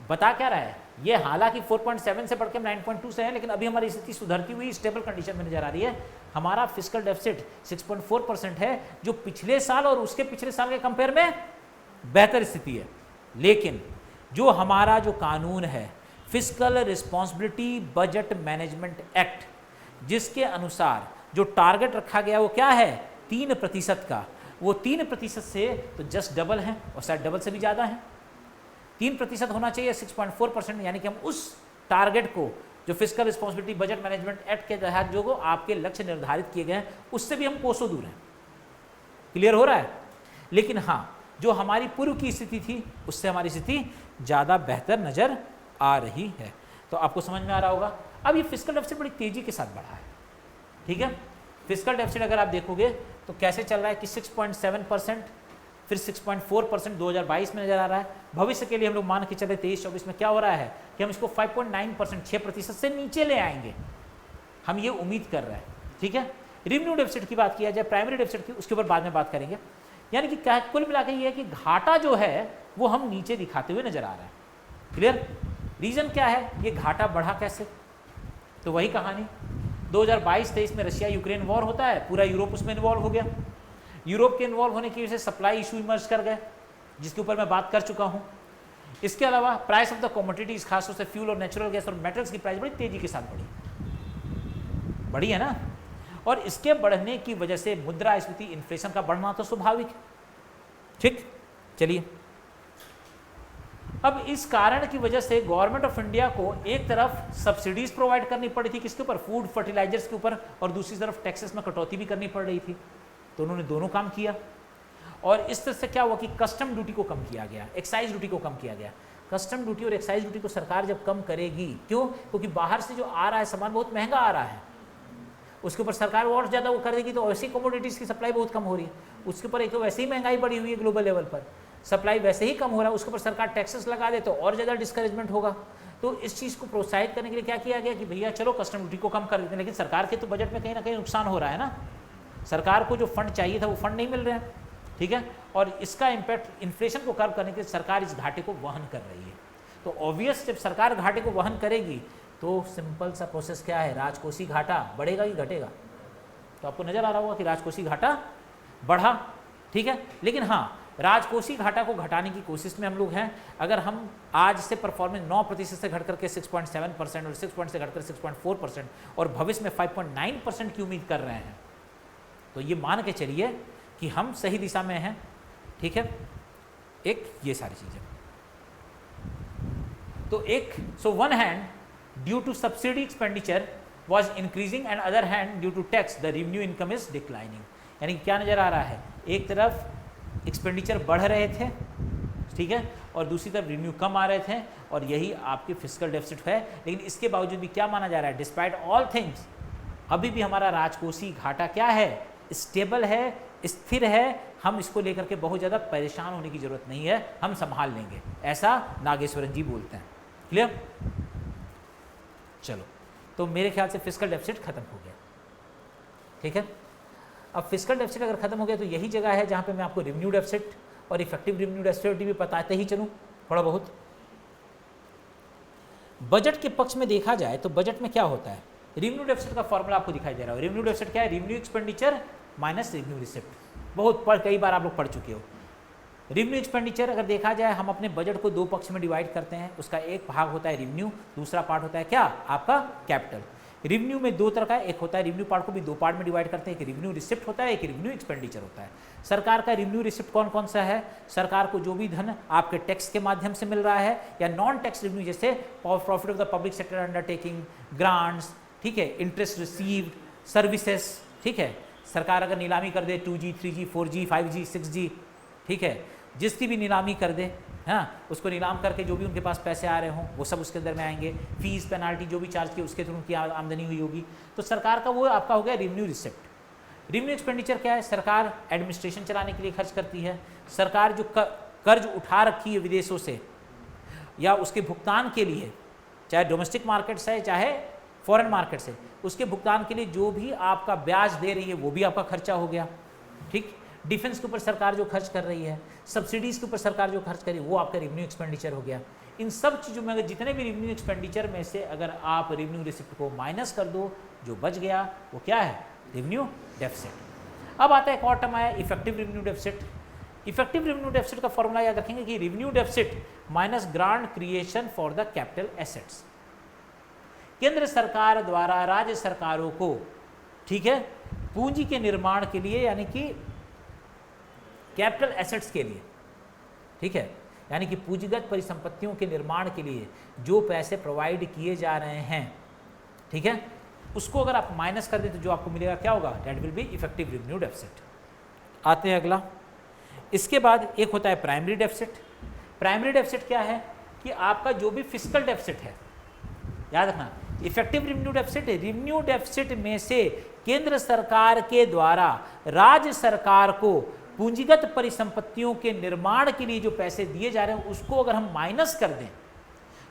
बता क्या रहा है ये, हालांकि 4.7 से बढ़ के 9.2 से है, लेकिन अभी हमारी स्थिति सुधरती हुई स्टेबल कंडीशन में नजर आ रही है। हमारा फिस्कल डेफिसिट 6.4% है, जो पिछले साल और उसके पिछले साल के कंपेयर में बेहतर स्थिति है। लेकिन जो हमारा जो कानून है, fiscal responsibility budget management act, जिसके अनुसार जो टारगेट रखा गया वो क्या है, 3% का, वो 3% से तो जस्ट डबल है और शायद डबल से भी ज़्यादा है। 3% होना चाहिए 6.4%, यानी कि हम उस टारगेट को जो fiscal responsibility budget management act के तहत जो आपके लक्ष्य निर्धारित किए गए हैं उससे भी हम कोसों दूर हैं। क्लियर हो रहा है। लेकिन हाँ, जो हमारी पूर्व की स्थिति थी उससे हमारी स्थिति ज़्यादा बेहतर नज़र आ रही है। तो आपको समझ में आ रहा होगा। अब ये फिस्कल डेफिसिट बड़ी तेज़ी के साथ बढ़ा है, ठीक है। फिस्कल डेफिसिट अगर आप देखोगे तो कैसे चल रहा है कि 6.7%, फिर 6.4% 2022 में नजर आ रहा है। भविष्य के लिए हम लोग मान के चले 23-24 में क्या हो रहा है कि हम इसको 5.9%, 6% से नीचे ले आएंगे, हम ये उम्मीद कर रहे हैं, ठीक है। रेवेन्यू डेफिसिट की बात किया जाए, प्राइमरी डेफिसिट की, उसके ऊपर बाद में बात करेंगे। यानी कि क्या कुल मिला के ये है कि घाटा जो है वो हम नीचे दिखाते हुए नजर आ रहा है। क्लियर। रीजन क्या है, ये घाटा बढ़ा कैसे, तो वही कहानी 2022-23 में रशिया यूक्रेन वॉर होता है, पूरा यूरोप उसमें इन्वॉल्व हो गया। यूरोप के इन्वॉल्व होने की वजह से सप्लाई इशू इमर्ज कर गए, जिसके ऊपर मैं बात कर चुका हूं। इसके अलावा प्राइस ऑफ द कमोडिटीज, खासतौर से फ्यूल और नेचुरल गैस और मेटल्स की प्राइस बड़ी तेजी के साथ बढ़ी है ना। और इसके बढ़ने की वजह से मुद्रास्फीति, इन्फ्लेशन का बढ़ना तो स्वाभाविक है, ठीक। चलिए, अब इस कारण की वजह से गवर्नमेंट ऑफ इंडिया को एक तरफ सब्सिडीज प्रोवाइड करनी पड़ी थी, किसके ऊपर, फूड फर्टिलाइजर्स के ऊपर, और दूसरी तरफ टैक्सेस में कटौती भी करनी पड़ रही थी। तो उन्होंने दोनों काम किया और इस तरह से क्या हुआ कि कस्टम ड्यूटी को कम किया गया, एक्साइज ड्यूटी को कम किया गया। कस्टम ड्यूटी और एक्साइज ड्यूटी को सरकार जब कम करेगी, क्यों, क्योंकि बाहर से जो आ रहा है सामान बहुत महंगा आ रहा है, उसके ऊपर सरकार और ज़्यादा वो कर देगी, तो वैसे ही कमोडिटीज़ की सप्लाई बहुत कम हो रही है। उसके ऊपर एक तो वैसे ही महंगाई बढ़ी हुई है ग्लोबल लेवल पर, सप्लाई वैसे ही कम हो रहा है, उसके ऊपर सरकार टैक्सेस लगा दे तो और ज़्यादा डिस्करेजमेंट होगा। तो इस चीज़ को प्रोत्साहित करने के लिए क्या किया गया कि भैया चलो कस्टम ड्यूटी को कम कर देते हैं, लेकिन सरकार के तो बजट में कहीं ना कहीं नुकसान हो रहा है ना, सरकार को जो फंड चाहिए था वो फंड नहीं मिल रहे हैं, ठीक है। और इसका इम्पैक्ट इन्फ्लेशन को कर्व करने के लिए सरकार इस घाटे को वहन कर रही है। तो ऑब्वियस जब सरकार घाटे को वहन करेगी तो सिंपल सा प्रोसेस क्या है, राजकोषीय घाटा बढ़ेगा कि घटेगा। तो आपको नजर आ रहा होगा कि राजकोषीय घाटा बढ़ा, ठीक है। लेकिन हाँ, राजकोषीय घाटा को घटाने की कोशिश में हम लोग हैं। अगर हम आज से परफॉर्मेंस 9% से घट करके 6.7% और 6 से घटकर 6.4% और भविष्य में 5.9% की उम्मीद कर रहे हैं, तो ये मान के चलिए कि हम सही दिशा में हैं, ठीक है। एक ये सारी चीज़ें, तो एक so one hand due to subsidy expenditure was increasing and other hand due to tax the revenue income is declining। यानी क्या नजर आ रहा है, एक तरफ एक्सपेंडिचर बढ़ रहे थे, ठीक है, और दूसरी तरफ रेवेन्यू कम आ रहे थे, और यही आपकी फिस्कल डेफिसिट है। लेकिन इसके बावजूद भी क्या माना जा रहा है, डिस्पाइट ऑल थिंग्स अभी भी हमारा राजकोषीय घाटा क्या है, स्टेबल है, स्थिर है। हम इसको लेकर के बहुत ज़्यादा परेशान होने की जरूरत नहीं है, हम संभाल लेंगे, ऐसा नागेश्वरन जी बोलते हैं। क्लियर? चलो, तो मेरे ख्याल से फिस्कल डेफिसिट खत्म हो गया, ठीक है। अब फिस्कल डेफिसिट अगर खत्म हो गया तो यही जगह है जहाँ पे मैं आपको रेवेन्यू डेफिसिट और इफेक्टिव रेवेन्यू डेफिसिट भी बताते ही चलूँ थोड़ा बहुत। बजट के पक्ष में देखा जाए तो बजट में क्या होता है, रेवेन्यू डेफिसिट का फॉर्मूला आपको दिखाई दे रहा है। रेवेन्यू डेफिसिट क्या है, revenue expenditure minus revenue receipt. बहुत कई बार आप लोग पढ़ चुके हो। रेवेन्यू एक्सपेंडिचर अगर देखा जाए, हम अपने बजट को दो पक्ष में डिवाइड करते हैं। उसका एक भाग होता है रेवेन्यू, दूसरा पार्ट होता है क्या, आपका कैपिटल। रेवेन्यू में दो तरह का, एक होता है रेवेन्यू पार्ट को भी दो पार्ट में डिवाइड करते हैं, एक रेवेन्यू रिसिप्ट होता है, एक रेवेन्यू एक्सपेंडिचर होता है। सरकार का रेवेन्यू रिसिप्ट कौन कौन सा है, सरकार को जो भी धन आपके टैक्स के माध्यम से मिल रहा है या नॉन टैक्स रेवेन्यू, जैसे profit of the public sector undertaking, grants, ठीक है, इंटरेस्ट रिसीव्ड, सर्विसेज, ठीक है। सरकार अगर नीलामी कर दे 2G, 3G, 4G, 5G, 6G, ठीक है, जिसकी भी नीलामी कर दे, हाँ, उसको नीलाम करके जो भी उनके पास पैसे आ रहे हों वो सब उसके अंदर में आएंगे। फीस पेनाल्टी जो भी चार्ज की उसके थ्रू उनकी आमदनी हुई होगी, तो सरकार का वो आपका हो गया रेवेन्यू रिसिप्ट। रेवेन्यू एक्सपेंडिचर क्या है, सरकार एडमिनिस्ट्रेशन चलाने के लिए खर्च करती है। सरकार जो कर्ज उठा रखी है विदेशों से या उसके भुगतान के लिए, चाहे डोमेस्टिक मार्केट से चाहे फॉरेन मार्केट से, उसके भुगतान के लिए जो भी आपका ब्याज दे रही है वो भी आपका खर्चा हो गया, ठीक। डिफेंस के ऊपर सरकार जो खर्च कर रही है, सब्सिडीज के ऊपर सरकार जो खर्च कर रही है, वो आपका रेवेन्यू एक्सपेंडिचर हो गया। इन सब चीज़ों में अगर जितने भी रेवेन्यू एक्सपेंडिचर में से अगर आप रेवेन्यू रिसिप्ट को माइनस कर दो, जो बच गया वो क्या है, रेवेन्यू डेफिसिट। अब आता है एक और टर्म आया, effective revenue deficit. Effective revenue deficit का फॉर्मूला याद रखेंगे कि revenue deficit minus grant creation for the capital assets. केंद्र सरकार द्वारा राज्य सरकारों को, ठीक है, पूंजी के निर्माण के लिए यानी कि कैपिटल एसेट्स के लिए, ठीक है, यानी कि पूंजीगत परिसंपत्तियों के निर्माण के लिए जो पैसे प्रोवाइड किए जा रहे हैं, ठीक है, उसको अगर आप माइनस कर दें तो जो आपको मिलेगा क्या होगा, that will be effective revenue deficit. आते हैं अगला। इसके बाद एक होता है प्राइमरी डेफिसिट। प्राइमरी डेफिसिट क्या है कि आपका जो भी फिस्कल डेफिसिट है, याद रखना, effective revenue deficit, revenue deficit में से केंद्र सरकार के द्वारा राज्य सरकार को पूंजीगत परिसंपत्तियों के निर्माण के लिए जो पैसे दिए जा रहे हैं उसको अगर हम माइनस कर दें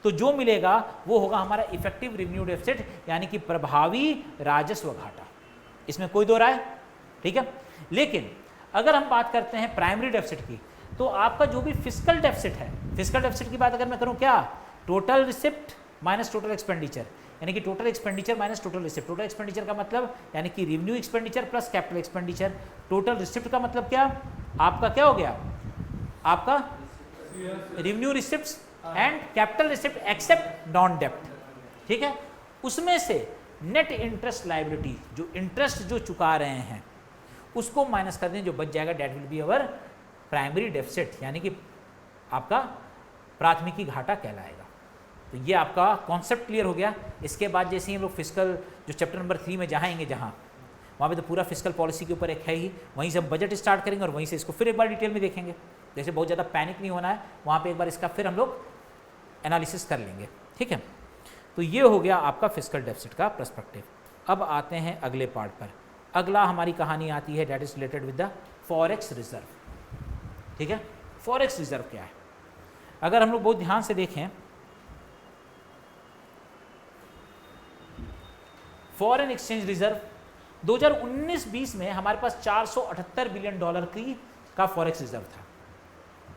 तो जो मिलेगा वो होगा हमारा इफेक्टिव रेवेन्यू डेफिसिट, यानी कि प्रभावी राजस्व घाटा। इसमें कोई दो राय, ठीक है। लेकिन अगर हम बात करते हैं प्राइमरी डेफिसिट की, तो आपका जो भी फिस्कल डेफिसिट है, फिस्कल डेफिसिट की बात अगर मैं करूं, क्या, total receipt minus total expenditure, यानी कि total expenditure minus total receipt. Total expenditure का मतलब यानी कि revenue expenditure plus capital expenditure. Total receipt का मतलब क्या, आपका क्या हो गया, आपका revenue receipts and capital receipt except non डेप्ट, ठीक है। उसमें से नेट इंटरेस्ट लायबिलिटी, जो इंटरेस्ट जो चुका रहे हैं उसको माइनस कर दें, जो बच जाएगा that will be our primary deficit, यानी कि आपका प्राथमिकी घाटा कहलाएगा। तो ये आपका कॉन्सेप्ट क्लियर हो गया। इसके बाद जैसे ही हम लोग फिस्कल जो चैप्टर नंबर 3 में जहाँ आएंगे, जहाँ वहाँ पे तो पूरा फिस्कल पॉलिसी के ऊपर एक है ही, वहीं से हम बजट स्टार्ट करेंगे और वहीं से इसको फिर एक बार डिटेल में देखेंगे। जैसे बहुत ज़्यादा पैनिक नहीं होना है, वहाँ पे एक बार इसका फिर हम लोग एनालिसिस कर लेंगे, ठीक है। तो ये हो गया आपका फिस्कल डेफिसिट का पर्सपेक्टिव। अब आते हैं अगले पार्ट पर। अगला हमारी कहानी आती है that is related with the forex reserve, ठीक है। फॉरेक्स रिजर्व क्या है, अगर हम लोग बहुत ध्यान से देखें, फॉरेन एक्सचेंज रिजर्व 2019-20 में हमारे पास $478 बिलियन का फॉरेक्स रिजर्व था,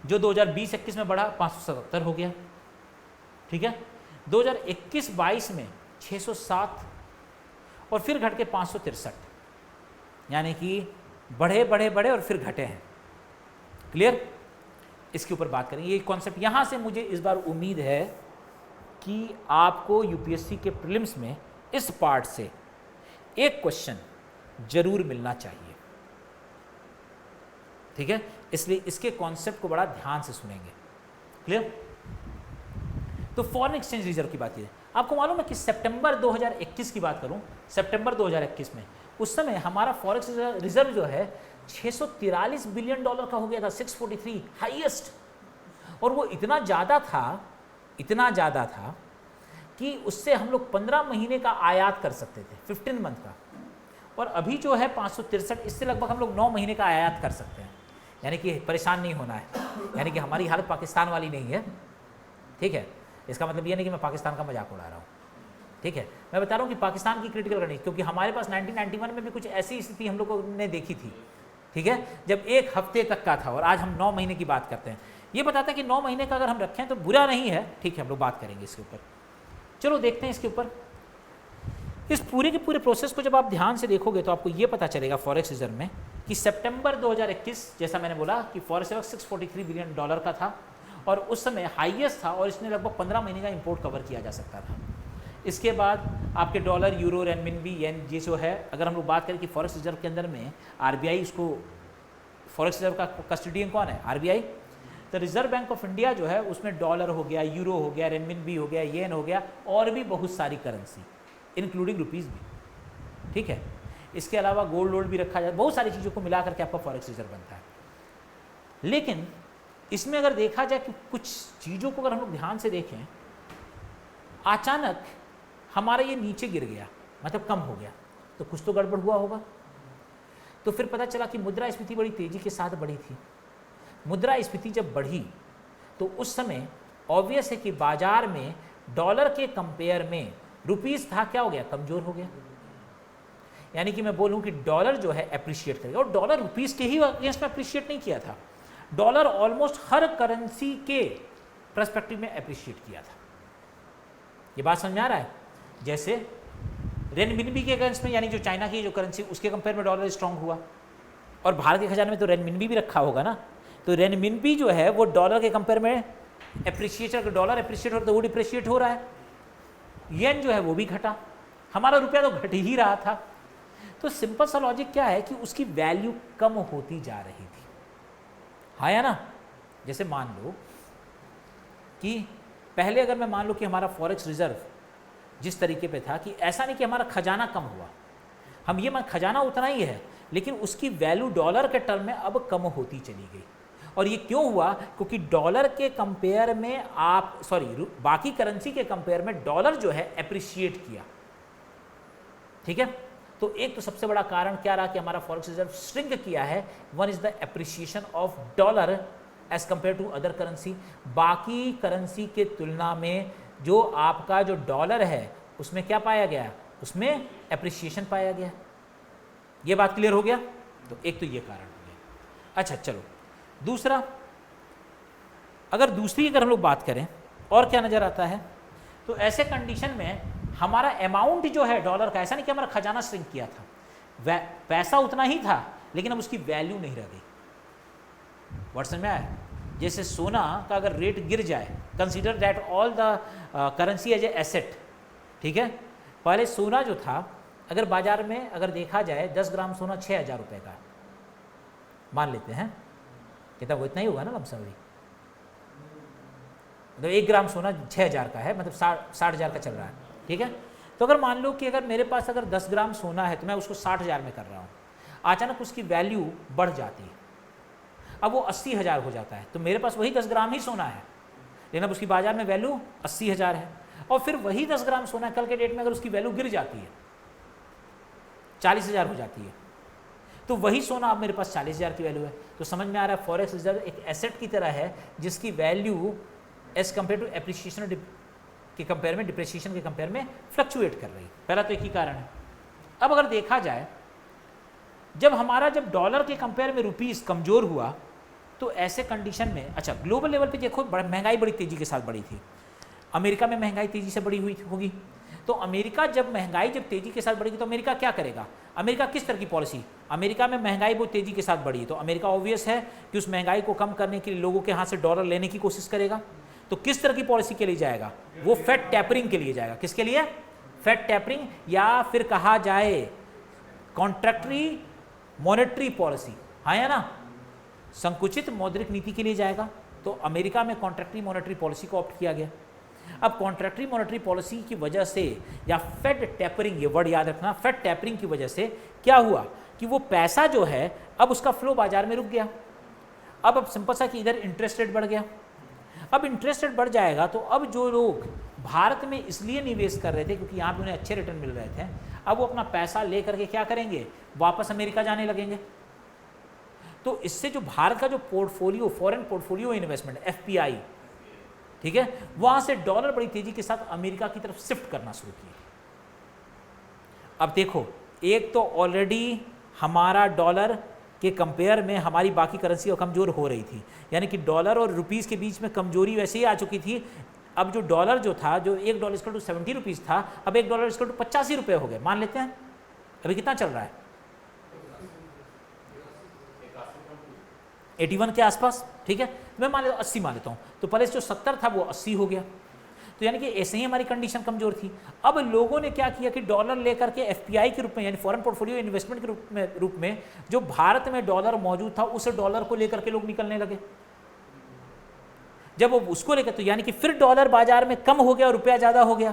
जो 2020-21 में बढ़ा 577 हो गया, ठीक है। 2021-22 में 607 और फिर घट के 563, यानी कि बढ़े बढ़े बढ़े और फिर घटे हैं। क्लियर? इसके ऊपर बात करेंगे। ये कॉन्सेप्ट यहाँ से मुझे इस बार उम्मीद है कि आपको यूपीएससी के प्रीलिम्स में इस पार्ट से एक क्वेश्चन जरूर मिलना चाहिए, ठीक है। इसलिए इसके कॉन्सेप्ट को बड़ा ध्यान से सुनेंगे। क्लियर? तो फॉरेन एक्सचेंज रिजर्व की बात है। आपको मालूम है कि सितंबर 2021 की बात करूं, सितंबर 2021 में उस समय हमारा फॉरेक्स रिजर्व जो है $643 बिलियन का हो गया था, 643 हाईएस्ट। और वो इतना ज़्यादा था कि उससे हम लोग 15 महीने का आयात कर सकते थे, 15 मंथ का। और अभी जो है 563, इससे लगभग हम लोग 9 महीने का आयात कर सकते हैं। यानी कि परेशान नहीं होना है, यानी कि हमारी हालत पाकिस्तान वाली नहीं है, ठीक है। इसका मतलब ये नहीं कि मैं पाकिस्तान का मजाक उड़ा रहा हूँ, ठीक है। मैं बता रहा हूँ कि पाकिस्तान की क्रिटिकल कंडीशन, क्योंकि हमारे पास 1991 में भी कुछ ऐसी स्थिति हम लोगों ने देखी थी, ठीक है, जब 1 हफ्ते तक का था, और आज हम 9 महीने की बात करते हैं। ये बताता है कि 9 महीने का अगर हम रखें तो बुरा नहीं है, ठीक है, हम लोग बात करेंगे इसके ऊपर। चलो देखते हैं इसके ऊपर। इस पूरे के पूरे प्रोसेस को जब आप ध्यान से देखोगे तो आपको ये पता चलेगा फॉरेक्स रिजर्व में कि सितंबर 2021, जैसा मैंने बोला कि फॉरेक्स रिजर्व $643 बिलियन का था, और उस समय हाईएस्ट था, और इसने लगभग 15 महीने का इंपोर्ट कवर किया जा सकता था। इसके बाद आपके डॉलर, यूरो, रेनमिनबी, येन, ये जो है, अगर हम लोग बात करें कि फॉरेक्स रिजर्व के अंदर में आरबीआई, उसको फॉरेक्स रिजर्व का कस्टोडियन कौन है? आरबीआई। तो रिजर्व बैंक ऑफ इंडिया जो है उसमें डॉलर हो गया, यूरो हो गया, रेनमिनबी हो गया, येन हो गया, और भी बहुत सारी करेंसी इंक्लूडिंग रुपीज़ भी, ठीक है। इसके अलावा गोल्ड वोल्ड भी रखा जाए, बहुत सारी चीज़ों को मिला करके आपका फॉरेक्स रिजर्व बनता है। लेकिन इसमें अगर देखा जाए कि कुछ चीज़ों को अगर हम लोग ध्यान से देखें, अचानक हमारा ये नीचे गिर गया, मतलब कम हो गया, तो कुछ तो गड़बड़ हुआ होगा। तो फिर पता चला कि मुद्रास्फीति बड़ी तेज़ी के साथ बढ़ी थी। मुद्रास्फीति जब बढ़ी तो उस समय ऑब्वियस है कि बाजार में डॉलर के कंपेयर में रुपीस था, क्या हो गया? कमजोर हो गया। यानी कि मैं बोलूं कि डॉलर जो है एप्रिशिएट करेगा, और डॉलर रुपीस के ही अगेंस्ट में एप्रिशिएट नहीं किया था, डॉलर ऑलमोस्ट हर करेंसी के पर्सपेक्टिव में एप्रिशिएट किया था। ये बात समझ में आ रहा है? जैसे रेनमिनबी के अगेंस्ट में, यानी जो चाइना की जो करेंसी, उसके कंपेयर में डॉलर स्ट्रांग हुआ, और भारत के खजाने में तो रेनमिनबी भी रखा होगा ना, तो रेनमिनबी जो है वो डॉलर के कंपेयर में एप्रिशिएट, अगर डॉलर एप्रिशिएट हो तो वो डिप्रिशिएट हो रहा है। येन जो है वो भी घटा, हमारा रुपया तो घट ही रहा था। तो सिंपल सा लॉजिक क्या है कि उसकी वैल्यू कम होती जा रही थी, हाँ या ना? जैसे मान लो कि पहले अगर मैं मान लो कि हमारा फॉरेक्स रिजर्व जिस तरीके पे था, कि ऐसा नहीं कि हमारा खजाना कम हुआ, हम ये खजाना उतना ही है, लेकिन उसकी वैल्यू डॉलर के टर्म में अब कम होती चली गई। और ये क्यों हुआ? क्योंकि डॉलर के कंपेयर में बाकी करेंसी के कंपेयर में डॉलर जो है एप्रिशिएट किया, ठीक है। तो एक तो सबसे बड़ा कारण क्या रहा कि हमारा फॉरेक्स रिजर्व श्रिंक किया है। One is the appreciation of dollar as compare to other currency. बाकी करेंसी के तुलना में जो आपका जो डॉलर है उसमें क्या पाया गया? उसमें एप्रिशिएशन पाया गया। ये बात क्लियर हो गया? तो एक तो ये कारण हो गया। अच्छा चलो दूसरा, अगर हम लोग बात करें और क्या नजर आता है, तो ऐसे कंडीशन में हमारा अमाउंट जो है डॉलर का, ऐसा नहीं कि हमारा खजाना श्रिंक किया था, पैसा उतना ही था, लेकिन अब उसकी वैल्यू नहीं रह गई। वर्ड समझ में आया? जैसे सोना का अगर रेट गिर जाए, consider that all the currency as a asset, ठीक है। पहले सोना जो था, अगर बाजार में अगर देखा जाए 10 ग्राम सोना 6,000 रुपये का मान लेते हैं, कितना वो इतना ही होगा ना लमसम, मतलब 1 ग्राम सोना 6,000 का है, मतलब 60,000 का चल रहा है, ठीक है। तो अगर मान लो कि अगर मेरे पास अगर 10 ग्राम सोना है तो मैं उसको 60,000 में कर रहा हूँ, अचानक उसकी वैल्यू बढ़ जाती है, अब वो 80,000 हो जाता है, तो मेरे पास वही 10 ग्राम ही सोना है, लेकिन अब उसकी बाजार में वैल्यू 80,000 है। और फिर वही 10 ग्राम सोना कल के डेट में अगर उसकी वैल्यू गिर जाती है, 40,000 हो जाती है, तो वही सोना अब मेरे पास 40,000 की वैल्यू है। तो समझ में आ रहा है फॉरेक्स रिजर्व एक एसेट की तरह है जिसकी value as compare to appreciation के कंपेयर में, डिप्रिसिएशन के कंपेयर में फ्लक्चुएट कर रही है। पहला तो एक ही कारण है। अब अगर देखा जाए, जब डॉलर के कंपेयर में रुपीस कमजोर हुआ, तो ऐसे कंडीशन में, अच्छा ग्लोबल लेवल पे देखो महंगाई बड़ी तेजी के साथ बढ़ी थी। अमेरिका में महंगाई तेजी से बढ़ी हुई होगी, तो अमेरिका जब तेजी के साथ बढ़ेगी तो अमेरिका क्या करेगा? अमेरिका किस तरह की पॉलिसी? अमेरिका में महंगाई बहुत तेजी के साथ बढ़ी है, तो अमेरिका ऑब्वियस है कि उस महंगाई को कम करने के लिए लोगों के हाथ से डॉलर लेने की कोशिश करेगा। तो किस तरह की पॉलिसी के लिए जाएगा? वो फेड टैपरिंग के लिए जाएगा। किसके लिए? फेड टैपरिंग, या फिर कहा जाए कॉन्ट्रैक्टरी मॉनेटरी पॉलिसी, हाँ या ना, संकुचित मौद्रिक नीति के लिए जाएगा। तो अमेरिका में कॉन्ट्रैक्टरी मॉनेटरी पॉलिसी को ऑप्ट किया गया। अब कॉन्ट्रैक्टरी मॉनेटरी पॉलिसी की वजह से, या फेड टैपरिंग, ये वर्ड याद रखना, फेड टैपरिंग की वजह से क्या हुआ कि वो पैसा जो है अब उसका फ्लो बाजार में रुक गया। अब सिंपल सा कि इधर इंटरेस्ट रेट बढ़ गया। अब इंटरेस्ट रेट बढ़ जाएगा तो अब जो लोग भारत में इसलिए निवेश कर रहे थे क्योंकि यहाँ पे उन्हें अच्छे रिटर्न मिल रहे थे, अब वो अपना पैसा ले करके क्या करेंगे, वापस अमेरिका जाने लगेंगे। तो इससे जो भारत का जो portfolio, foreign portfolio investment FPI, ठीक है, वहां से डॉलर बड़ी तेजी के साथ अमेरिका की तरफ शिफ्ट करना शुरू किया। अब देखो, एक तो ऑलरेडी हमारा डॉलर के कंपेयर में हमारी बाकी करेंसी कमज़ोर हो रही थी, यानी कि डॉलर और रुपीज़ के बीच में कमजोरी वैसे ही आ चुकी थी। अब जो डॉलर जो था, जो $1 = 70 रुपीज़ था, अब $1 = 85 रुपये हो गए। मान लेते हैं अभी कितना चल रहा है, 81 के आसपास, ठीक है। मैं मान लेता हूँ 80 मान लेता हूँ, तो पहले जो 70 था वो 80 हो गया। तो यानी कि ऐसे ही हमारी कंडीशन कमजोर थी। अब लोगों ने क्या किया कि डॉलर लेकर के FPI के रूप में, यानी फॉरेन पोर्टफोलियो इन्वेस्टमेंट के रूप में जो भारत में डॉलर मौजूद था, उस डॉलर को लेकर के लोग निकलने लगे। जब वो उसको लेकर, तो यानी कि फिर डॉलर बाजार में कम हो गया और रुपया ज़्यादा हो गया,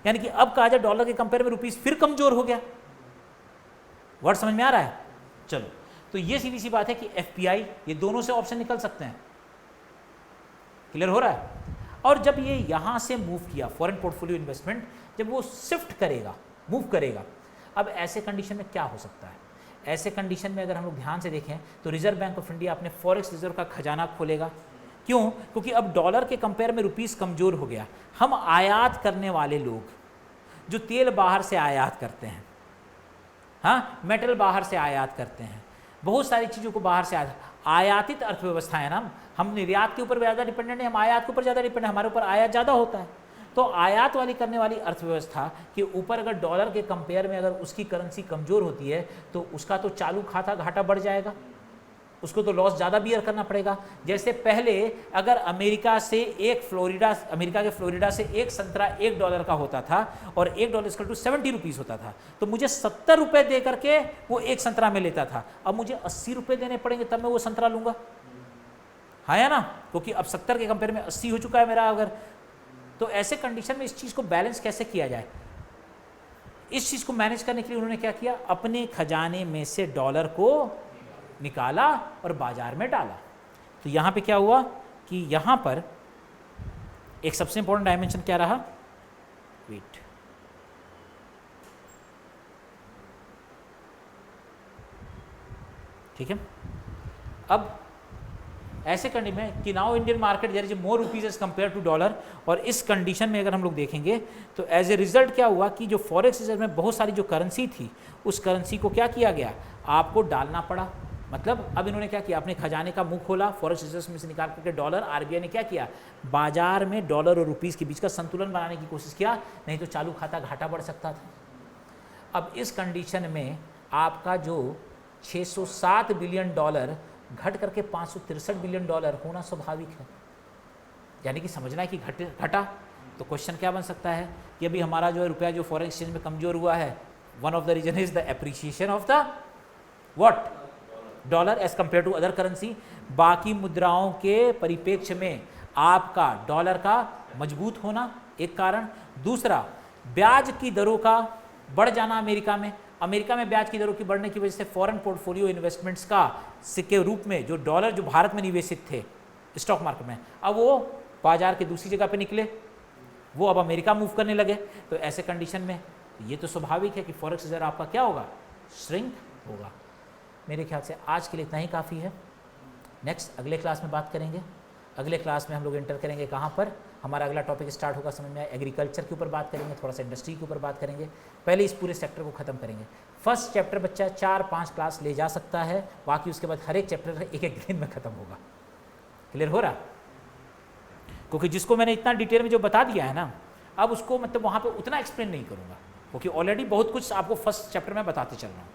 यानी कि अब कहा जाए डॉलर के कंपेयर में रुपीस फिर कमजोर हो गया। वर्ड समझ में आ रहा है? चलो, तो ये सीधी सी बात है कि FPI, ये दोनों से ऑप्शन निकल सकते हैं। क्लियर हो रहा है? और जब ये यहां से मूव किया, फॉरेन पोर्टफोलियो इन्वेस्टमेंट जब वो शिफ्ट करेगा, मूव करेगा, अब ऐसे कंडीशन में क्या हो सकता है? ऐसे कंडीशन में अगर हम लोग ध्यान से देखें तो रिजर्व बैंक ऑफ इंडिया अपने फॉरेक्स रिजर्व का खजाना खोलेगा। क्यों? क्योंकि अब डॉलर के कंपेयर में रुपीस कमजोर हो गया। हम आयात करने वाले लोग जो तेल बाहर से आयात करते हैं, हाँ, मेटल बाहर से आयात करते हैं, बहुत सारी चीज़ों को बाहर से आयातित अर्थव्यवस्था है ना। हम निर्यात के ऊपर ज़्यादा डिपेंडेंट है, हम आयात के ऊपर ज़्यादा डिपेंडेंट है, हमारे ऊपर आयात ज़्यादा होता है। तो आयात वाली करने वाली अर्थव्यवस्था के ऊपर अगर डॉलर के कंपेयर में अगर उसकी करेंसी कमज़ोर होती है तो उसका तो चालू खाता घाटा बढ़ जाएगा, उसको तो लॉस ज़्यादा बियर करना पड़ेगा। जैसे पहले अगर अमेरिका के फ्लोरिडा से एक संतरा $1 का होता था और $1 = 70 रुपीज़ होता था, तो मुझे 70 रुपये दे करके वो एक संतरा में लेता था। अब मुझे 80 रुपये देने पड़ेंगे तब मैं वो संतरा लूँगा, हाँ या ना? क्योंकि अब 70 के कंपेयर में 80 हो चुका है मेरा। अगर तो ऐसे कंडीशन में इस चीज़ को बैलेंस कैसे किया जाए? इस चीज़ को मैनेज करने के लिए उन्होंने क्या किया, अपने खजाने में से डॉलर को निकाला और बाजार में डाला। तो यहाँ पे क्या हुआ कि यहाँ पर एक सबसे इंपॉर्टेंट डायमेंशन क्या रहा, वेट, ठीक है। अब ऐसे कंडीशन में कि now Indian market there is more rupees as compare to dollar, और इस कंडीशन में अगर हम लोग देखेंगे तो एज ए रिजल्ट क्या हुआ कि जो फॉरेक्स रिजर्व में बहुत सारी जो करेंसी थी, उस करेंसी को क्या किया गया, आपको डालना पड़ा। मतलब अब इन्होंने क्या किया, अपने खजाने का मुंह खोला, फॉरेक्स रिजर्व में से निकाल करके डॉलर, RBI ने क्या किया, बाजार में डॉलर और रुपीज़ के बीच का संतुलन बनाने की कोशिश किया, नहीं तो चालू खाता घाटा बढ़ सकता था। अब इस कंडीशन में आपका जो $607 बिलियन घट करके $563 बिलियन होना स्वाभाविक है, यानी कि समझना है कि घटा। तो क्वेश्चन क्या बन सकता है कि अभी हमारा जो है रुपया जो फॉरेन एक्सचेंज में कमजोर हुआ है, one of the reason is the appreciation of the what, dollar as compare to other currency. बाकी मुद्राओं के परिप्रेक्ष्य में आपका डॉलर का मजबूत होना एक कारण। दूसरा, ब्याज की दरों का बढ़ जाना अमेरिका में ब्याज की दरों की बढ़ने की वजह से फॉरेन पोर्टफोलियो इन्वेस्टमेंट्स का के रूप में जो डॉलर जो भारत में निवेशित थे स्टॉक मार्केट में, अब वो बाजार के दूसरी जगह पे निकले, वो अब अमेरिका मूव करने लगे। तो ऐसे कंडीशन में ये तो स्वाभाविक है कि फॉरेक्स रिजर्व आपका क्या होगा, श्रिंक होगा। मेरे ख्याल से आज के लिए इतना ही काफ़ी है। नेक्स्ट अगले क्लास में बात करेंगे। अगले क्लास में हम लोग एंटर करेंगे कहाँ पर, हमारा अगला टॉपिक स्टार्ट होगा, समझ में आया, एग्रीकल्चर के ऊपर बात करेंगे, थोड़ा सा इंडस्ट्री के ऊपर बात करेंगे। पहले इस पूरे सेक्टर को ख़त्म करेंगे। फर्स्ट चैप्टर बच्चा 4-5 क्लास ले जा सकता है, बाकी उसके बाद हर एक चैप्टर एक दिन में ख़त्म होगा। क्लियर हो रहा? क्योंकि जिसको मैंने इतना डिटेल में जो बता दिया है ना, अब उसको मतलब वहाँ पर उतना एक्सप्लेन नहीं करूँगा, क्योंकि ऑलरेडी बहुत कुछ आपको फर्स्ट चैप्टर में बताते चल रहा हूँ।